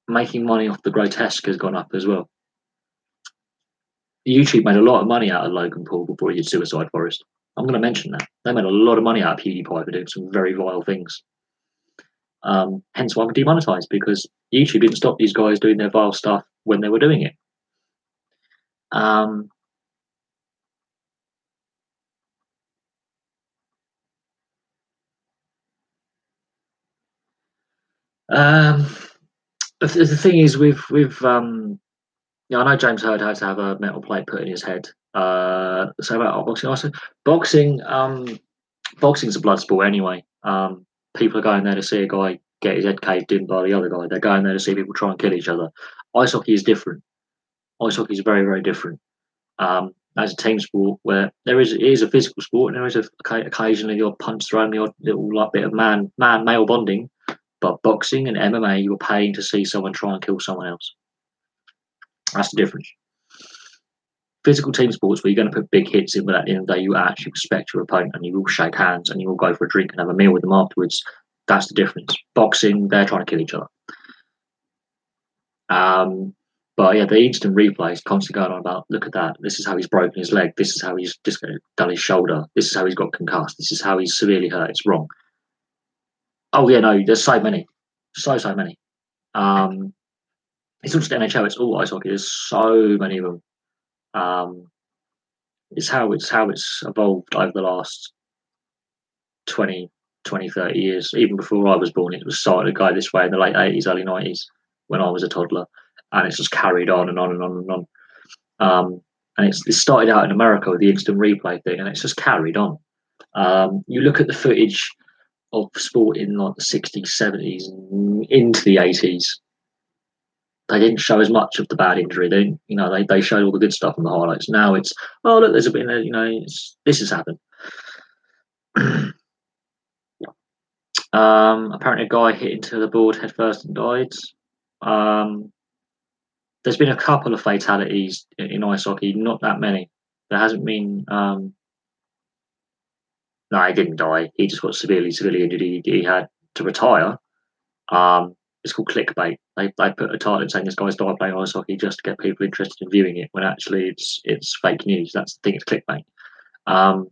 Making money off the grotesque has gone up as well. YouTube made a lot of money out of Logan Paul before he did Suicide Forest. I'm going to mention that. They made a lot of money out of PewDiePie for doing some very vile things. Hence why we're demonetized, because YouTube didn't stop these guys doing their vile stuff when they were doing it. The thing is, I know James Heard had to have a metal plate put in his head. So about boxing, also boxing's a blood sport anyway. People are going there to see a guy get his head caved in by the other guy. They're going there to see people try and kill each other. Ice hockey is different. Ice hockey is very, very different. As a team sport, where it is a physical sport, and there is occasionally your punch thrown, your little like bit of male bonding. But boxing and MMA, you're paying to see someone try and kill someone else. That's the difference. Physical team sports where you're going to put big hits in, but at the end of the day, you actually respect your opponent and you will shake hands and you will go for a drink and have a meal with them afterwards. That's the difference. Boxing, they're trying to kill each other. But yeah, the instant replays constantly going on about, look at that. This is how he's broken his leg. This is how he's just done his shoulder. This is how he's got concussed. This is how he's severely hurt. It's wrong. Oh yeah, no, there's so many, so many. It's not just NHL. It's all ice hockey. There's so many of them. It's how it's evolved over the last 20, 30 years. Even before I was born, it was started to go this way in the late 80s, early 90s when I was a toddler. And it's just carried on and on and on and on. And it started out in America with the instant replay thing, and it's just carried on. You look at the footage of sport in like the 60s, 70s, and into the 80s. They didn't show as much of the bad injury. They showed all the good stuff in the highlights. Now it's, oh look, there's been this has happened. Apparently a guy hit into the board head first and died. There's been a couple of fatalities in ice hockey, not that many. There hasn't been. No, he didn't die. He just got severely injured. He had to retire. It's called clickbait. They put a title saying this guy's died playing ice hockey just to get people interested in viewing it, when actually it's fake news. That's the thing. It's clickbait. And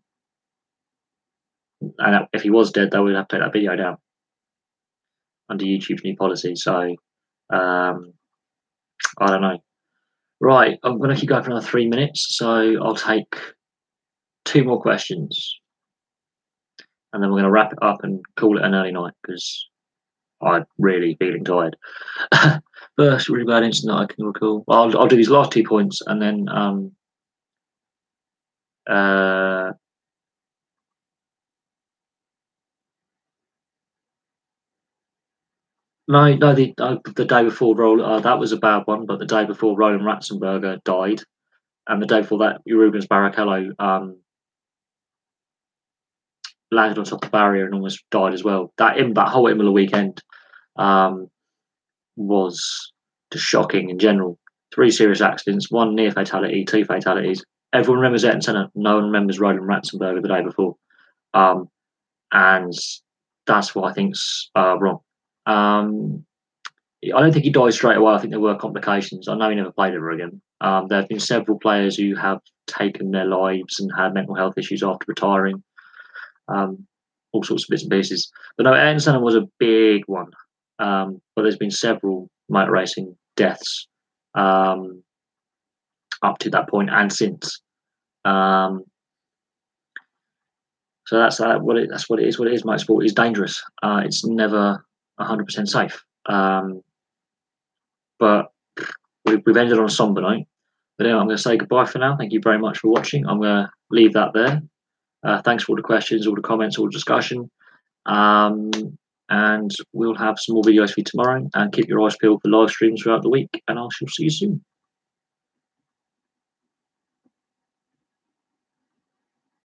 if he was dead, they would have to take that video down under YouTube's new policy. So I don't know. Right, I'm going to keep going for another 3 minutes, so I'll take 2 more questions, and then we're going to wrap it up and call it an early night because I'm really feeling tired. First really bad incident I can recall. Well, I'll do these last 2 points, and then the day before that was a bad one, but the day before Roland Ratzenberger died, and the day before that Rubens Barrichello landed on top of the barrier and almost died as well. That whole Imola weekend was just shocking in general. 3 serious accidents, 1 near fatality, 2 fatalities. Everyone remembers Ayrton Senna. No one remembers Roland Ratzenberger the day before, and that's what I think's wrong. I don't think he died straight away. I think there were complications. I know he never played ever again. There have been several players who have taken their lives and had mental health issues after retiring. All sorts of bits and pieces. But no, Ayrton Senna was a big one. But there's been several motor racing deaths up to that point and since. So that's what it is. What it is. Motorsport is dangerous. It's never 100% safe. But we've ended on a somber note. But anyway, I'm going to say goodbye for now. Thank you very much for watching. I'm going to leave that there. Thanks for all the questions, all the comments, all the discussion. And we'll have some more videos for you tomorrow. And keep your eyes peeled for live streams throughout the week. And I shall see you soon.